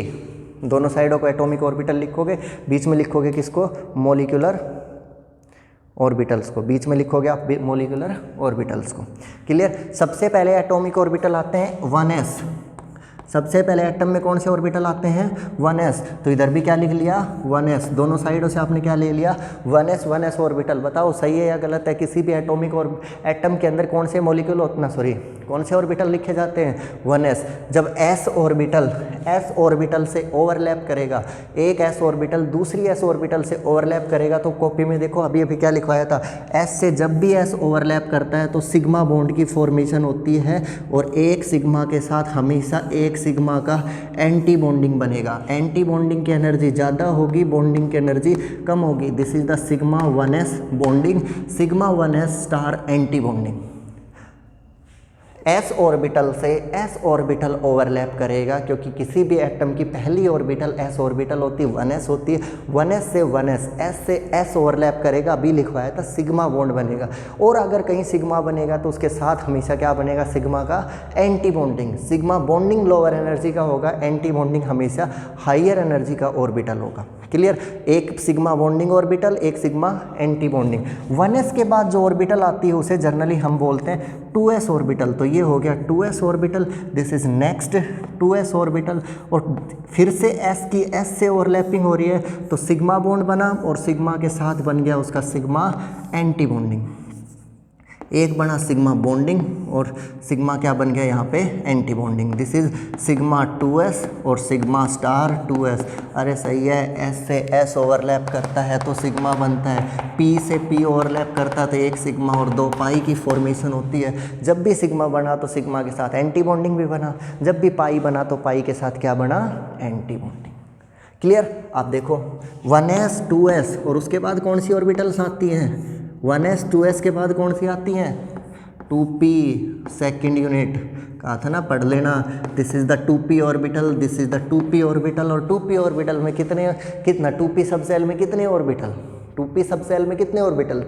दोनों साइडों को एटॉमिक ऑर्बिटल लिखोगे, बीच में लिखोगे किसको? मॉलिक्यूलर ऑर्बिटल्स को, बीच में लिखोगे आप मॉलिक्यूलर ऑर्बिटल्स को। क्लियर? सबसे पहले एटॉमिक ऑर्बिटल आते हैं 1s। सबसे पहले एटम में कौन से ऑर्बिटल आते हैं? 1s। तो इधर भी क्या लिख लिया? 1s। दोनों साइडों से आपने क्या ले लिया? 1s orbital. बताओ सही है या गलत है? किसी भी एटॉमिक और एटम के अंदर कौन से मॉलिक्यूल कौन से ऑर्बिटल लिखे जाते हैं? 1s। जब s ऑर्बिटल से ओवरलैप करेगा, एक s ऑर्बिटल दूसरी s ऑर्बिटल से ओवरलैप करेगा, तो कॉपी में देखो अभी अभी क्या लिखवाया था, s से जब भी s ओवरलैप करता है तो सिग्मा बॉन्ड की फॉर्मेशन होती है, और एक सिग्मा के साथ हमेशा एक सिग्मा का एंटी बॉन्डिंग बनेगा। एंटी बॉन्डिंग की एनर्जी ज़्यादा होगी, बॉन्डिंग की एनर्जी कम होगी। This is the sigma 1s bonding, sigma 1s star anti bonding. s orbital से s ऑर्बिटल ओवरलैप करेगा, क्योंकि किसी भी एटम की पहली ऑर्बिटल s ऑर्बिटल होती है, 1s होती है। 1s से 1s, s से s ओवरलैप करेगा, अभी लिखवाया था सिग्मा बॉन्ड बनेगा। और अगर कहीं सिग्मा बनेगा तो उसके साथ हमेशा क्या बनेगा? सिग्मा का anti bonding. Sigma bonding lower energy का होगा, एंटी बॉन्डिंग हमेशा हाइयर एनर्जी का ऑर्बिटल होगा। क्लियर? एक सिग्मा बॉन्डिंग ऑर्बिटल, एक सिग्मा एंटी बॉन्डिंग। 1s के बाद जो ऑर्बिटल आती है उसे जनरली हम बोलते हैं 2s ऑर्बिटल। तो ये हो गया 2s orbital, this is next 2s orbital. और फिर से s की s से ओवरलैपिंग हो रही है, तो सिग्मा बॉन्ड बना और सिग्मा के साथ बन गया उसका सिग्मा एंटी बॉन्डिंग। एक बना सिग्मा बॉन्डिंग और सिग्मा क्या बन गया यहाँ पे anti bonding. This is sigma 2s और सिग्मा स्टार 2s। अरे सही है, s से s ओवरलैप करता है तो सिग्मा बनता है, p से p ओवरलैप करता है तो एक सिग्मा और 2 पाई की फॉर्मेशन होती है। जब भी सिग्मा बना तो सिग्मा के साथ एंटी बॉन्डिंग भी बना, जब भी पाई बना तो पाई के साथ क्या बना, एंटी बॉन्डिंग। क्लियर। आप देखो 1s 2s और उसके बाद कौन सी ऑर्बिटल्स आती हैं, 1s 2s के बाद कौन सी आती हैं, 2p सेकेंड यूनिट, कहा था ना पढ़ लेना। This is the 2p orbital, this is the 2p orbital. और 2p ऑर्बिटल में कितना 2p सब सेल में कितने ऑर्बिटल, 2p सब सेल में कितने ऑर्बिटल,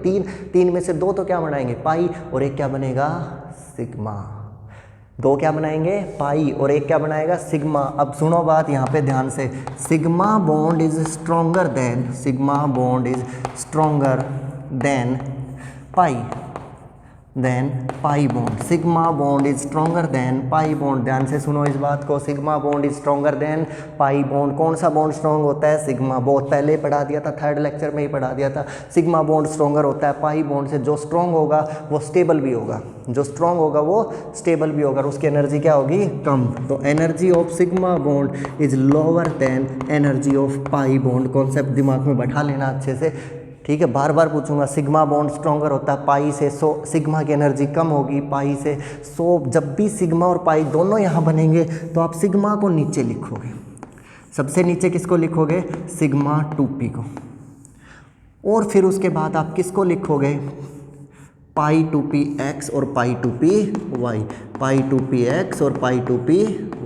3 में से 2 तो क्या बनाएंगे पाई और एक क्या बनेगा सिग्मा। 2 क्या बनाएंगे पाई और एक क्या बनाएगा सिग्मा। अब सुनो बात यहाँ पे ध्यान से, sigma bond is stronger then, sigma bond is stronger than pi bond, sigma bond is stronger than pi bond. ध्यान से सुनो इस बात को, sigma bond is stronger than pi bond. कौन सा बॉन्ड स्ट्रॉन्ग होता है, सिग्मा। बहुत पहले ही पढ़ा दिया था, 3rd लेक्चर में ही पढ़ा दिया था। सिग्मा बॉन्ड स्ट्रोंगर होता है पाई बॉन्ड से। जो स्ट्रॉन्ग होगा वो स्टेबल भी होगा, जो स्ट्रॉन्ग होगा वो स्टेबल भी होगा, उसकी एनर्जी क्या होगी, कम। तो energy of sigma bond is lower than energy of pi bond. Concept दिमाग में बैठा लेना अच्छे से, ठीक है। बार बार पूछूंगा, सिग्मा बॉन्ड स्ट्रॉन्गर होता है पाई से, सो सिग्मा की एनर्जी कम होगी पाई से। सो जब भी सिग्मा और पाई दोनों यहाँ बनेंगे तो आप सिग्मा को नीचे लिखोगे, सबसे नीचे किसको लिखोगे, सिग्मा 2p को। और फिर उसके बाद आप किसको लिखोगे, पाई 2p x और पाई 2p y, पाई 2p x और पाई 2p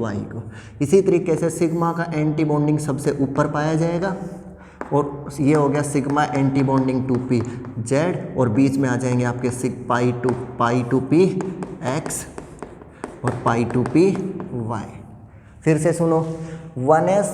y को। इसी तरीके से सिग्मा का एंटी बॉन्डिंग सबसे ऊपर पाया जाएगा और ये हो गया sigma anti bonding 2p z और बीच में आ जाएंगे आपके पाई 2p x और पाई 2p y। फिर से सुनो, 1s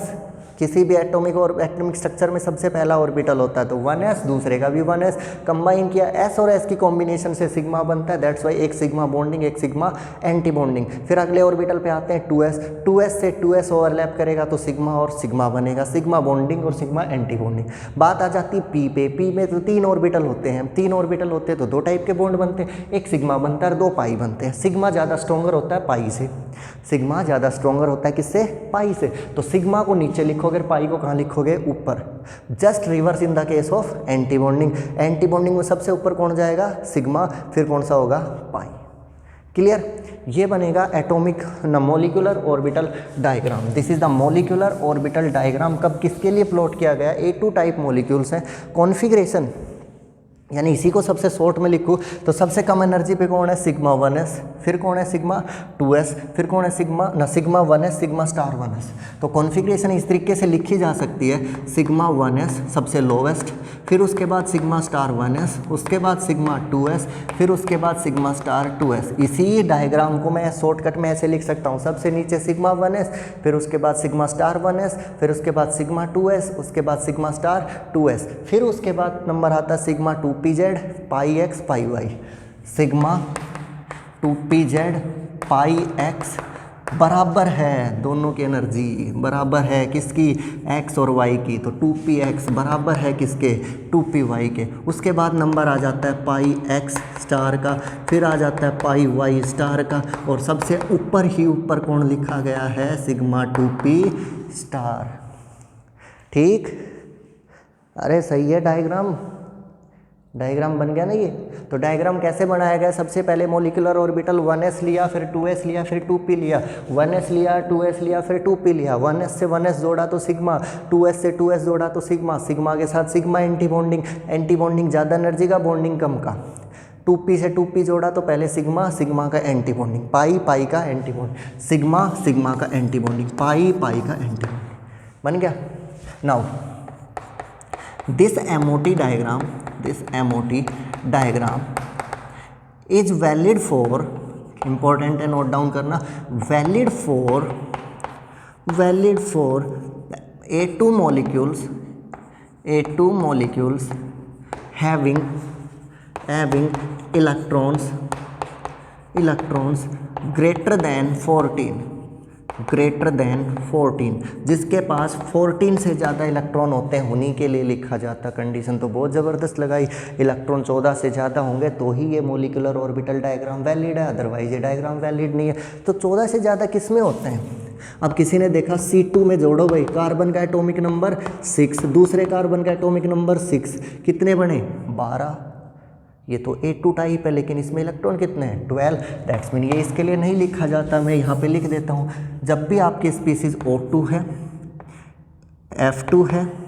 किसी भी एटॉमिक और एटॉमिक स्ट्रक्चर में सबसे पहला ऑर्बिटल होता है, तो 1s दूसरे का भी 1s, कंबाइन किया s और s की कॉम्बिनेशन से सिग्मा बनता है। दैट्स वाई एक सिग्मा बॉन्डिंग एक सिग्मा एंटी बॉन्डिंग। फिर अगले ऑर्बिटल पे आते हैं 2s से 2s ओवरलैप करेगा तो सिग्मा और सिग्मा बनेगा, सिग्मा बॉन्डिंग और सिग्मा एंटी बॉन्डिंग। बात आ जाती है p पे, p में तो 3 ऑर्बिटल होते हैं, 3 ऑर्बिटल होते हैं तो 2 टाइप के बॉन्ड बनते हैं, एक सिग्मा बनता है और 2 पाई बनते हैं। सिग्मा ज़्यादा स्ट्रॉन्गर होता है पाई से, सिग्मा ज़्यादा स्ट्रॉन्गर होता है किससे, पाई से। तो सिग्मा को नीचे लिखोगे, पाई को कहाँ लिखोगे, ऊपर। Just reverse in the case of anti bonding. Anti bonding में सबसे ऊपर कौन जाएगा, सिग्मा, फिर कौन सा होगा, पाई। क्लियर। ये बनेगा atomic molecular orbital diagram. This is the molecular orbital diagram. कब किसके लिए प्लॉट किया गया, A2 टाइप मॉलिक्यूल्स हैं। कॉन्फ़िगरेशन यानी इसी को सबसे शॉर्ट में लिखूँ तो सबसे कम एनर्जी पे कौन है, सिग्मा 1s, फिर कौन है सिग्मा 2s, फिर कौन है sigma 1s, sigma star 1s। तो कॉन्फ़िगरेशन इस तरीके से लिखी जा सकती है, सिग्मा 1s सबसे लोवेस्ट, फिर उसके बाद सिग्मा स्टार 1s, उसके बाद सिग्मा 2s, फिर उसके बाद सिग्मा स्टार 2s। इसी डायग्राम को मैं शॉर्टकट में ऐसे लिख सकता हूँ, सबसे नीचे सिग्मा 1s, फिर उसके बाद सिग्मा स्टार 1s, फिर उसके बाद सिग्मा 2s, उसके बाद सिग्मा स्टार 2s, फिर उसके बाद नंबर आता है सिग्मा 2pz पाई x पाई y। सिग्मा 2pz पाई x बराबर है, दोनों की एनर्जी बराबर है किसकी, x और y की। तो 2px बराबर है किसके, 2py के। उसके बाद नंबर आ जाता है पाई x स्टार का, फिर आ जाता है पाई y स्टार का, और सबसे ऊपर ही ऊपर कौन लिखा गया है, सिग्मा 2p स्टार। ठीक, अरे सही है, डायग्राम बन गया ना ये। तो डायग्राम कैसे बनाया गया, सबसे पहले मॉलिक्यूलर ऑर्बिटल 1s लिया, फिर 2s लिया, फिर 2p लिया, 1s लिया, 2s लिया, फिर 2p लिया, 1s से 1s जोड़ा तो सिग्मा, 2s से 2s जोड़ा तो सिग्मा, सिग्मा के साथ सिग्मा एंटी बॉन्डिंग ज़्यादा एनर्जी का, बॉन्डिंग कम का। 2p से 2p जोड़ा तो पहले सिग्मा का एंटी बॉन्डिंग, पाई का एंटी बॉन्डिंग, सिग्मा का एंटी बॉन्डिंग, पाई का एंटी बॉन्डिंग बन गया। Now this MOT diagram is valid for, important है नोट डाउन करना, valid for A2 molecules having electrons greater than 14 greater than 14, जिसके पास 14 से ज़्यादा इलेक्ट्रॉन होते हैं उन्हीं के लिए लिखा जाता। कंडीशन तो बहुत ज़बरदस्त लगाई, इलेक्ट्रॉन 14 से ज़्यादा होंगे तो ही ये मॉलिक्यूलर ऑर्बिटल डायग्राम वैलिड है, अदरवाइज ये डायग्राम वैलिड नहीं है। तो 14 से ज़्यादा किस में होते हैं? अब किसी ने देखा C2 में जोड़ो भाई, कार्बन का एटॉमिक नंबर 6, दूसरे कार्बन का एटॉमिक नंबर 6, कितने बने? 12। ये तो A2 टाइप है लेकिन इसमें इलेक्ट्रॉन कितने हैं? 12। दैट्स मीन ये इसके लिए नहीं लिखा जाता, मैं यहाँ पे लिख देता हूँ। जब भी आपकी स्पीसीज O2 है, F2 है,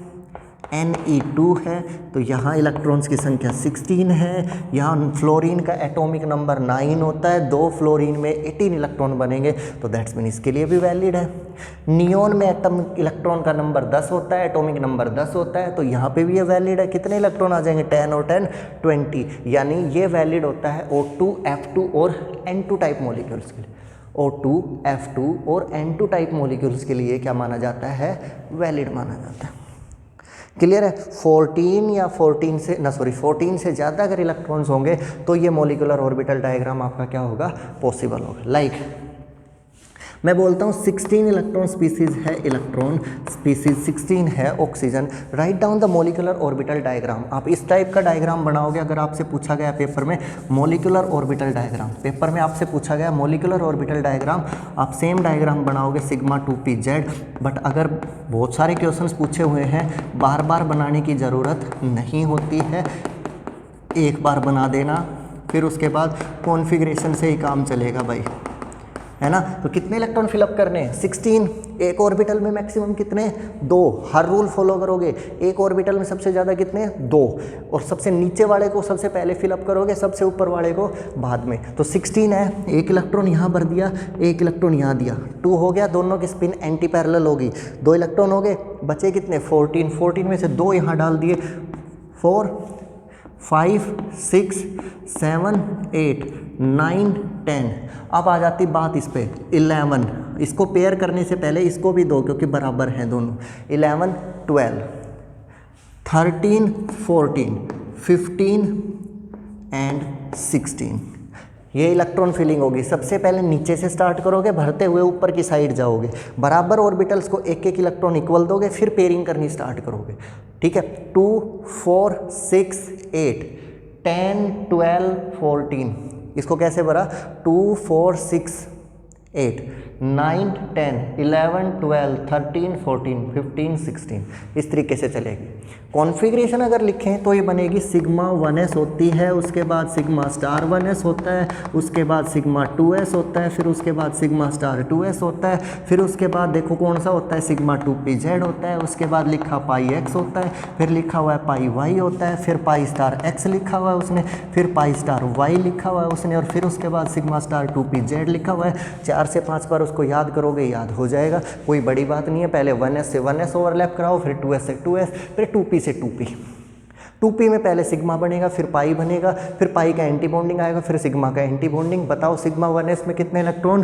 Ne2 है, तो यहाँ इलेक्ट्रॉन्स की संख्या 16 है। यहाँ फ्लोरीन का एटॉमिक नंबर 9 होता है, 2 फ्लोरीन में 18 इलेक्ट्रॉन बनेंगे, तो दैट्स मीन इसके लिए भी वैलिड है। नियोन में एटॉमिक इलेक्ट्रॉन का नंबर 10 होता है, एटॉमिक नंबर 10 होता है, तो यहाँ पे भी ये वैलिड है। कितने इलेक्ट्रॉन आ जाएंगे? 10 और 10 20, यानी ये वैलिड होता है O2, F2 और N2 टाइप मॉलिक्यूल्स के लिए। O2, F2 और N2 टाइप मॉलिक्यूल्स के लिए क्या माना जाता है? वैलिड माना जाता है। क्लियर है? 14 से ज़्यादा अगर इलेक्ट्रॉन्स होंगे तो ये मॉलिक्यूलर ऑर्बिटल डायग्राम आपका क्या होगा? पॉसिबल होगा। लाइक मैं बोलता हूँ 16 इलेक्ट्रॉन स्पीसीज है, इलेक्ट्रॉन स्पीसीज 16 है oxygen. Write down the molecular orbital diagram. आप इस टाइप का डायग्राम बनाओगे अगर आपसे पूछा गया पेपर में मॉलिक्यूलर ऑर्बिटल डायग्राम, पेपर में आपसे पूछा गया मॉलिक्यूलर ऑर्बिटल डायग्राम, आप सेम डायग्राम बनाओगे सिग्मा 2pz। बट अगर बहुत सारे क्वेश्चंस पूछे हुए हैं, बार बार बनाने की ज़रूरत नहीं होती है, एक बार बना देना, फिर उसके बाद कॉन्फ़िगरेशन से ही काम चलेगा भाई, है ना। तो कितने इलेक्ट्रॉन फिलअप करने हैं? 16। एक ऑर्बिटल में मैक्सिमम कितने? 2। हर रूल फॉलो करोगे, एक ऑर्बिटल में सबसे ज़्यादा कितने? 2, और सबसे नीचे वाले को सबसे पहले फिलअप करोगे, सबसे ऊपर वाले को बाद में। तो 16 है, एक इलेक्ट्रॉन यहाँ भर दिया, एक इलेक्ट्रॉन यहाँ दिया, 2 हो गया, दोनों की स्पिन एंटी पैरेलल होगी, 2 इलेक्ट्रॉन हो गए, बचे कितने? 14। 14 में से 2 यहाँ डाल दिए, 4 5 6 7 8 9 10। अब आ जाती बात इस पे 11। इसको पेयर करने से पहले इसको भी दो क्योंकि बराबर हैं दोनों। 11 12 13 14 15 एंड 16। ये इलेक्ट्रॉन फिलिंग होगी। सबसे पहले नीचे से स्टार्ट करोगे, भरते हुए ऊपर की साइड जाओगे, बराबर ऑर्बिटल्स को एक एक इलेक्ट्रॉन इक्वल दोगे, फिर पेयरिंग करनी स्टार्ट करोगे। ठीक है, 2 4 6 8 10 12 14। इसको कैसे भरा? 2 4 6 8 9 10 11 12 13 14 15 16। इस तरीके से चलेगी। कॉन्फ़िगरेशन अगर लिखें तो ये बनेगी सिग्मा 1s होती है, उसके बाद सिग्मा स्टार 1s होता है, उसके बाद सिग्मा 2s होता है, फिर उसके बाद सिग्मा स्टार 2s होता है, फिर उसके बाद देखो कौन सा होता है? सिग्मा 2pz होता है, उसके बाद लिखा पाई x होता है, फिर लिखा हुआ है पाई y होता है, फिर पाई स्टार x लिखा हुआ है उसने, फिर पाई स्टार y लिखा हुआ है उसने, और फिर उसके बाद सिग्मा स्टार 2pz लिखा हुआ है। 4 से 5 बार उसको याद करोगे, याद हो जाएगा, कोई बड़ी बात नहीं है। पहले 1s से 1s ओवरलैप कराओ, फिर 2s से 2s, फिर 2p से 2p। 2p में पहले सिग्मा बनेगा, फिर पाई बनेगा, फिर पाई का एंटी बॉन्डिंग आएगा, फिर सिग्मा का एंटी बॉन्डिंग। बताओ सिग्मा 1s में कितने इलेक्ट्रॉन?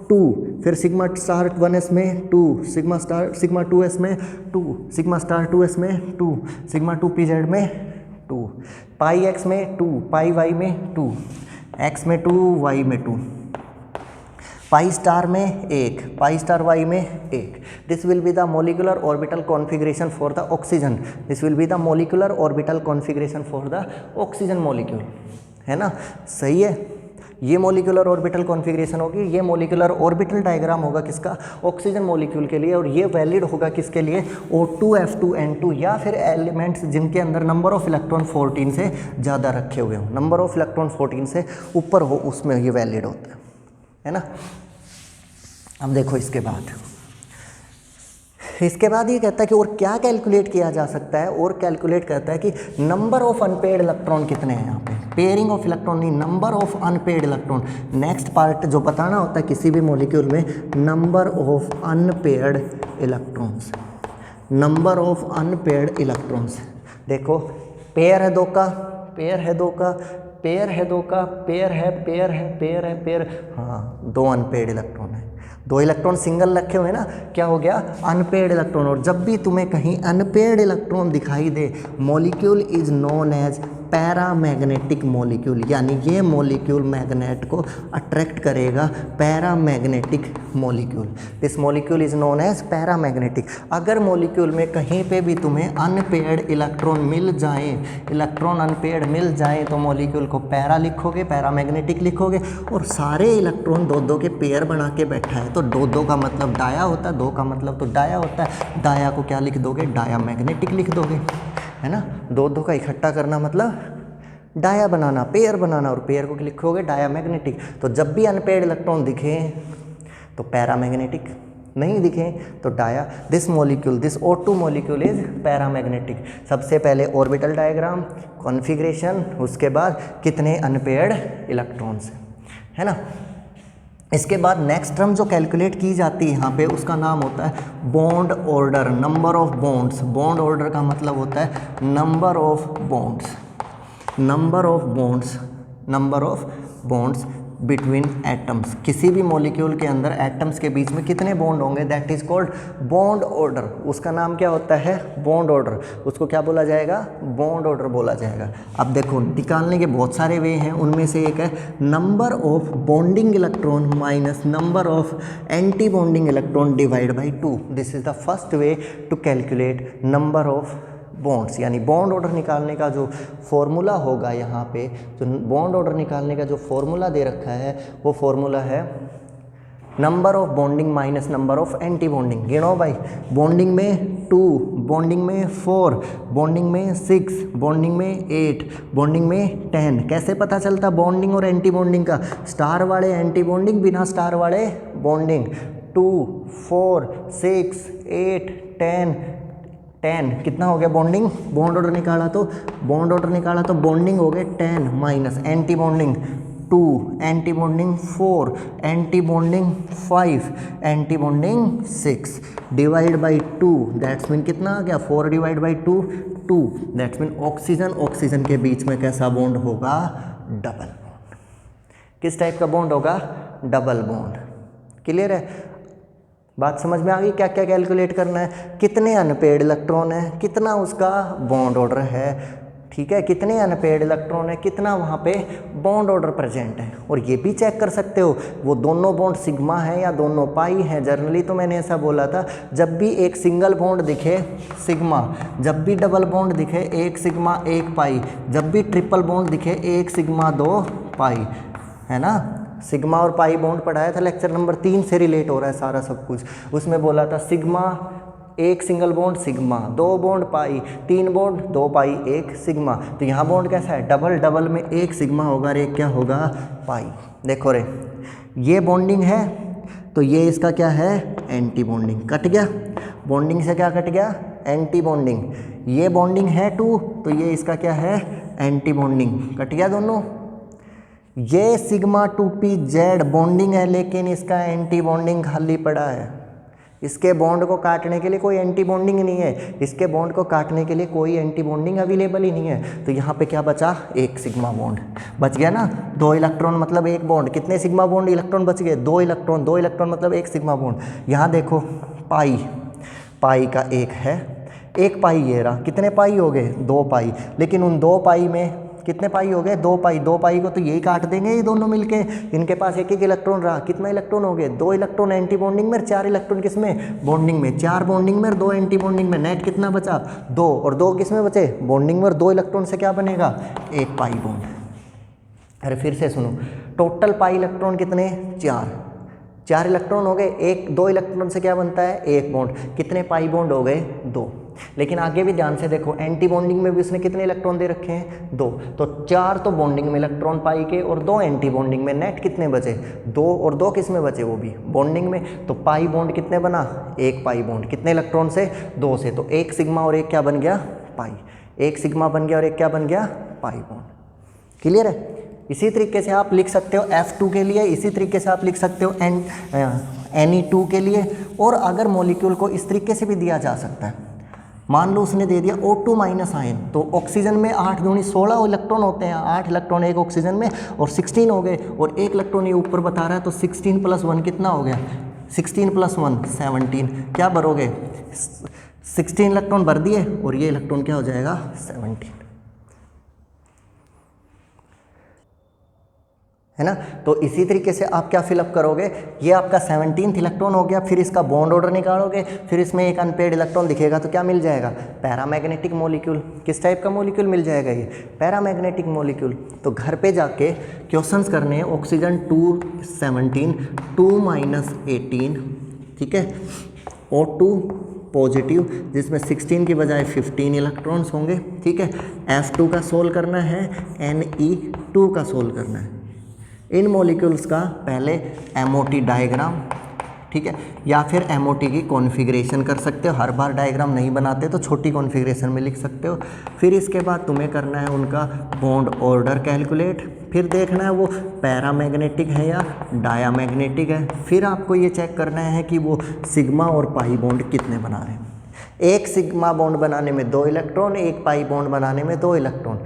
2। फिर सिग्मा स्टार 1s में 2, सिग्मा 2s में 2, सिग्मा स्टार 2s में 2, सिग्मा 2pz में 2, पाई x में 2, पाई y में 2, x में 2, y में 2, पाई स्टार में 1, पाई स्टार y में 1। This will be the molecular orbital configuration for the oxygen. This will be the molecular orbital configuration for the oxygen molecule, है ना। सही है, ये मोलिकुलर ऑर्बिटल कॉन्फ़िगरेशन होगी, ये मोलिकुलर ऑर्बिटल डायग्राम होगा किसका? ऑक्सीजन मॉलिक्यूल के लिए। और ये वैलिड होगा किसके लिए? O2 F2 N2, या फिर एलिमेंट्स जिनके अंदर नंबर ऑफ इलेक्ट्रॉन 14 से ज़्यादा रखे हुए हों, नंबर ऑफ इलेक्ट्रॉन 14 से ऊपर हो, उसमें ये वैलिड होता है ना। अब देखो इसके बाद ये कहता है कि और क्या कैलकुलेट किया जा सकता है, और कैलकुलेट करता है कि नंबर ऑफ अनपेड इलेक्ट्रॉन कितने हैं यहाँ पे। पेयरिंग ऑफ इलेक्ट्रॉन नहीं, number of unpaired electron. Next part जो बताना होता है किसी भी मॉलिक्यूल में, number of unpaired electrons, number of unpaired electrons. देखो पेयर है 2 का, पेयर है 2 का, पेयर है 2 का, पेयर है, पेयर है, पेयर है, पेयर, हाँ 2 अनपेड इलेक्ट्रॉन है। 2 इलेक्ट्रॉन सिंगल रखे हुए ना, क्या हो गया? Unpaired electron. और जब भी तुम्हें कहीं अनपेड इलेक्ट्रॉन दिखाई दे, molecule is known as paramagnetic molecule, यानी ये मॉलिक्यूल मैग्नेट को अट्रैक्ट करेगा, paramagnetic molecule. This molecule is known as paramagnetic. अगर मॉलिक्यूल में कहीं पे भी तुम्हें अनपेयर्ड इलेक्ट्रॉन मिल जाए, इलेक्ट्रॉन अनपेयर्ड मिल जाए, तो मॉलिक्यूल को पैरा लिखोगे, पैरामैग्नेटिक लिखोगे। और सारे इलेक्ट्रॉन दो दो के पेयर बना के बैठा है, तो दो दो का मतलब डाया होता है, दो का मतलब तो डाया होता है। डाया को क्या लिख दोगे? डायामैग्नेटिक लिख दोगे, है ना। दो दो का इकट्ठा करना मतलब डाया बनाना, पेयर बनाना, और पेयर को लिखोगे डायामैग्नेटिक। तो जब भी अनपेयर्ड इलेक्ट्रॉन दिखे तो पैरामैग्नेटिक, नहीं दिखे तो dia. This molecule, this O2 molecule is paramagnetic. सबसे पहले ऑर्बिटल डायग्राम, कॉन्फ़िगरेशन, उसके बाद कितने अनपेयर्ड इलेक्ट्रॉन्स, है ना। इसके बाद नेक्स्ट टर्म जो कैलकुलेट की जाती है यहाँ पे, उसका नाम होता है bond order, number of bonds. Bond order का मतलब होता है number of bonds, number of bonds, number of bonds between atoms. किसी भी मॉलिक्यूल के अंदर एटम्स के बीच में कितने बॉन्ड होंगे, that is called bond order. उसका नाम क्या होता है? Bond order. उसको क्या बोला जाएगा? बॉन्ड ऑर्डर बोला जाएगा। अब देखो, निकालने के बहुत सारे वे हैं, उनमें से एक है number of bonding electron minus number of anti bonding electron divide by 2। This is the first way to calculate number of bonds. यानी बॉन्ड ऑर्डर निकालने का जो फॉर्मूला होगा यहाँ पे, जो बॉन्ड ऑर्डर निकालने का जो फॉर्मूला दे रखा है, वो फॉर्मूला है number of bonding minus number of anti bonding. गिनो भाई, बॉन्डिंग में 2, बॉन्डिंग में 4, बॉन्डिंग में 6, बॉन्डिंग में 8, बॉन्डिंग में 10। कैसे पता चलता बॉन्डिंग और एंटी बॉन्डिंग का? स्टार वाले एंटी बॉन्डिंग, बिना स्टार वाले बॉन्डिंग। 2, 4, 6, 8, 10 कितना हो गया बॉन्डिंग? बॉन्ड ऑर्डर निकाला तो बॉन्डिंग हो गए 10 minus anti bonding 2, anti bonding 4, anti bonding 5, anti bonding 6 divide by 2। That's mean कितना आ गया? 4 divide by 2, 2। That's mean oxygen के बीच में कैसा बॉन्ड होगा? Double bond. किस टाइप का बॉन्ड होगा? Double bond. क्लियर है? बात समझ में आ गई? क्या क्या कैलकुलेट करना है? कितने अनपेयर्ड इलेक्ट्रॉन है, कितना उसका बॉन्ड ऑर्डर है, ठीक है, कितने अनपेयर्ड इलेक्ट्रॉन है, कितना वहाँ पे बॉन्ड ऑर्डर प्रेजेंट है। और ये भी चेक कर सकते हो वो दोनों बॉन्ड सिग्मा है या दोनों पाई है। जनरली तो मैंने ऐसा बोला था, जब भी एक सिंगल बॉन्ड दिखे सिग्मा, जब भी डबल बॉन्ड दिखे 1 सिग्मा 1 पाई, जब भी ट्रिपल बॉन्ड दिखे 1 सिग्मा 2 पाई, है ना। सिग्मा और पाई बॉन्ड पढ़ाया था, लेक्चर नंबर 3 से रिलेट हो रहा है सारा सब कुछ। उसमें बोला था sigma 1 single bond sigma, 2 bond pi, 3 bond 2 पाई 1 सिग्मा। तो यहाँ बॉन्ड कैसा है? डबल। डबल में 1 सिग्मा होगा और एक क्या होगा? पाई। देखो रे, ये बॉन्डिंग है तो ये इसका क्या है? Anti bonding. कट गया, बॉन्डिंग से क्या कट गया? Anti bonding. ये बॉन्डिंग है 2 तो ये इसका क्या है? Anti bonding. कट गया दोनों। ये सिग्मा 2p z बॉन्डिंग है, लेकिन इसका एंटी बॉन्डिंग खाली पड़ा है। इसके बॉन्ड को काटने के लिए कोई एंटी बॉन्डिंग नहीं है, इसके बॉन्ड को काटने के लिए कोई एंटी बॉन्डिंग अवेलेबल ही नहीं है। तो यहाँ पे क्या बचा? 1 सिग्मा बॉन्ड बच गया ना। 2 इलेक्ट्रॉन मतलब 1 बॉन्ड। कितने सिग्मा बॉन्ड इलेक्ट्रॉन बच गए? 2 इलेक्ट्रॉन। 2 इलेक्ट्रॉन मतलब 1 सिग्मा बॉन्ड। यहाँ देखो पाई का 1 है, 1 पाई ये रहा। कितने पाई हो गए? 2 पाई। लेकिन उन 2 पाई में कितने पाई हो गए? 2 पाई। 2 पाई को तो यही काट देंगे ये दोनों मिलके। इनके पास 1 इलेक्ट्रॉन रहा। कितना इलेक्ट्रॉन हो गए? 2 इलेक्ट्रॉन एंटी बॉन्डिंग में, 4 इलेक्ट्रॉन किस में? बॉन्डिंग में। 4 बॉन्डिंग में, 2 एंटी बॉन्डिंग में। नेट कितना बचा? 2। और 2 किस में बचे? बॉन्डिंग में। और 2 इलेक्ट्रॉन से क्या बनेगा? 1 पाई बॉन्ड। अरे फिर से सुनो, टोटल पाई इलेक्ट्रॉन कितने? 4 इलेक्ट्रॉन हो गए। 2 इलेक्ट्रॉन से क्या बनता है? 1 बॉन्ड। कितने पाई बॉन्ड हो गए? 2। लेकिन आगे भी ध्यान से देखो, एंटी बॉन्डिंग में भी उसने कितने इलेक्ट्रॉन दे रखे हैं? 2। तो 4 तो बॉन्डिंग में इलेक्ट्रॉन पाई के और 2 एंटी बॉन्डिंग में। नेट कितने बचे? 2। और 2 किस में बचे? वो भी बॉन्डिंग में। तो पाई बॉन्ड कितने बना? 1 पाई बॉन्ड। कितने इलेक्ट्रॉन से? 2 से। तो 1 सिग्मा और 1 क्या बन गया? पाई। 1 सिग्मा बन गया और 1 क्या बन गया? Pi bond. क्लियर है? इसी तरीके से आप लिख सकते हो F2 के लिए, इसी तरीके से आप लिख सकते हो Ne2 के लिए। और अगर मॉलिक्यूल को इस तरीके से भी दिया जा सकता है, मान लो उसने दे दिया O2 माइनस आयन, तो ऑक्सीजन में 8 दूनी 16 इलेक्ट्रॉन होते हैं। 8 इलेक्ट्रॉन एक ऑक्सीजन में और 16 हो गए। और 1 इलेक्ट्रॉन ये ऊपर बता रहा है, तो 16 + 1 कितना हो गया? 16 + 1 17। क्या भरोगे? 16 इलेक्ट्रॉन भर दिए और ये इलेक्ट्रॉन क्या हो जाएगा? 17। है ना। तो इसी तरीके से आप क्या फिलअप करोगे, ये आपका 17th इलेक्ट्रॉन हो गया, फिर इसका बॉन्ड ऑर्डर निकालोगे, फिर इसमें एक अनपेड इलेक्ट्रॉन दिखेगा तो क्या मिल जाएगा, पैरामैग्नेटिक मॉलिक्यूल। किस टाइप का मॉलिक्यूल मिल जाएगा, ये पैरामैग्नेटिक मॉलिक्यूल। तो घर पे जाके क्वेश्चंस करने हैं, ऑक्सीजन 217 2 - 18, ठीक है, O2 पॉजिटिव जिसमें 16 की बजाय 15 इलेक्ट्रॉन्स होंगे, ठीक है। F2 का सोल्व करना है, Ne2 का सोल्व करना है। इन मॉलिक्यूल्स का पहले MOT डायग्राम, ठीक है, या फिर MOT की कॉन्फ़िगरेशन कर सकते हो। हर बार डायग्राम नहीं बनाते तो छोटी कॉन्फ़िगरेशन में लिख सकते हो। फिर इसके बाद तुम्हें करना है उनका बॉन्ड ऑर्डर कैलकुलेट, फिर देखना है वो पैरामैग्नेटिक है या डायामैग्नेटिक है। फिर आपको ये चेक करना है कि वो सिग्मा और पाई बॉन्ड कितने बना रहे हैं। एक सिग्मा बॉन्ड बनाने में 2 इलेक्ट्रॉन, एक पाई बॉन्ड बनाने में 2 इलेक्ट्रॉन।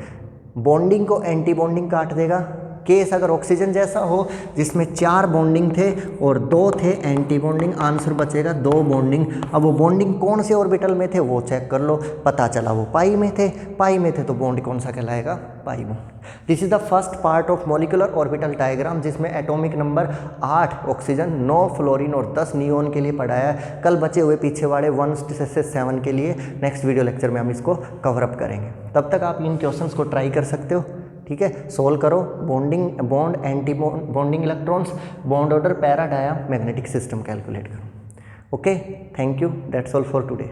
बॉन्डिंग को एंटी बॉन्डिंग काट देगा। केस अगर ऑक्सीजन जैसा हो जिसमें 4 बॉन्डिंग थे और 2 थे एंटी बॉन्डिंग, आंसर बचेगा 2 बॉन्डिंग। अब वो बॉन्डिंग कौन से ऑर्बिटल में थे वो चेक कर लो, पता चला वो पाई में थे, पाई में थे तो बॉन्ड कौन सा कहलाएगा, पाई bond. This is the first part of molecular orbital diagram, जिसमें एटॉमिक नंबर 8 ऑक्सीजन, 9 फ्लोरीन और 10 नियोन के लिए पढ़ाया है। कल बचे हुए पीछे वाले 1 से 7 के लिए नेक्स्ट वीडियो लेक्चर में हम इसको कवर अप करेंगे। तब तक आप इन क्वेश्चंस को ट्राई कर सकते हो, ठीक है। सोल्व करो, bond anti bonding electrons, bond order, para dia magnetic system calculate करो। Okay, thank you, that's all for today.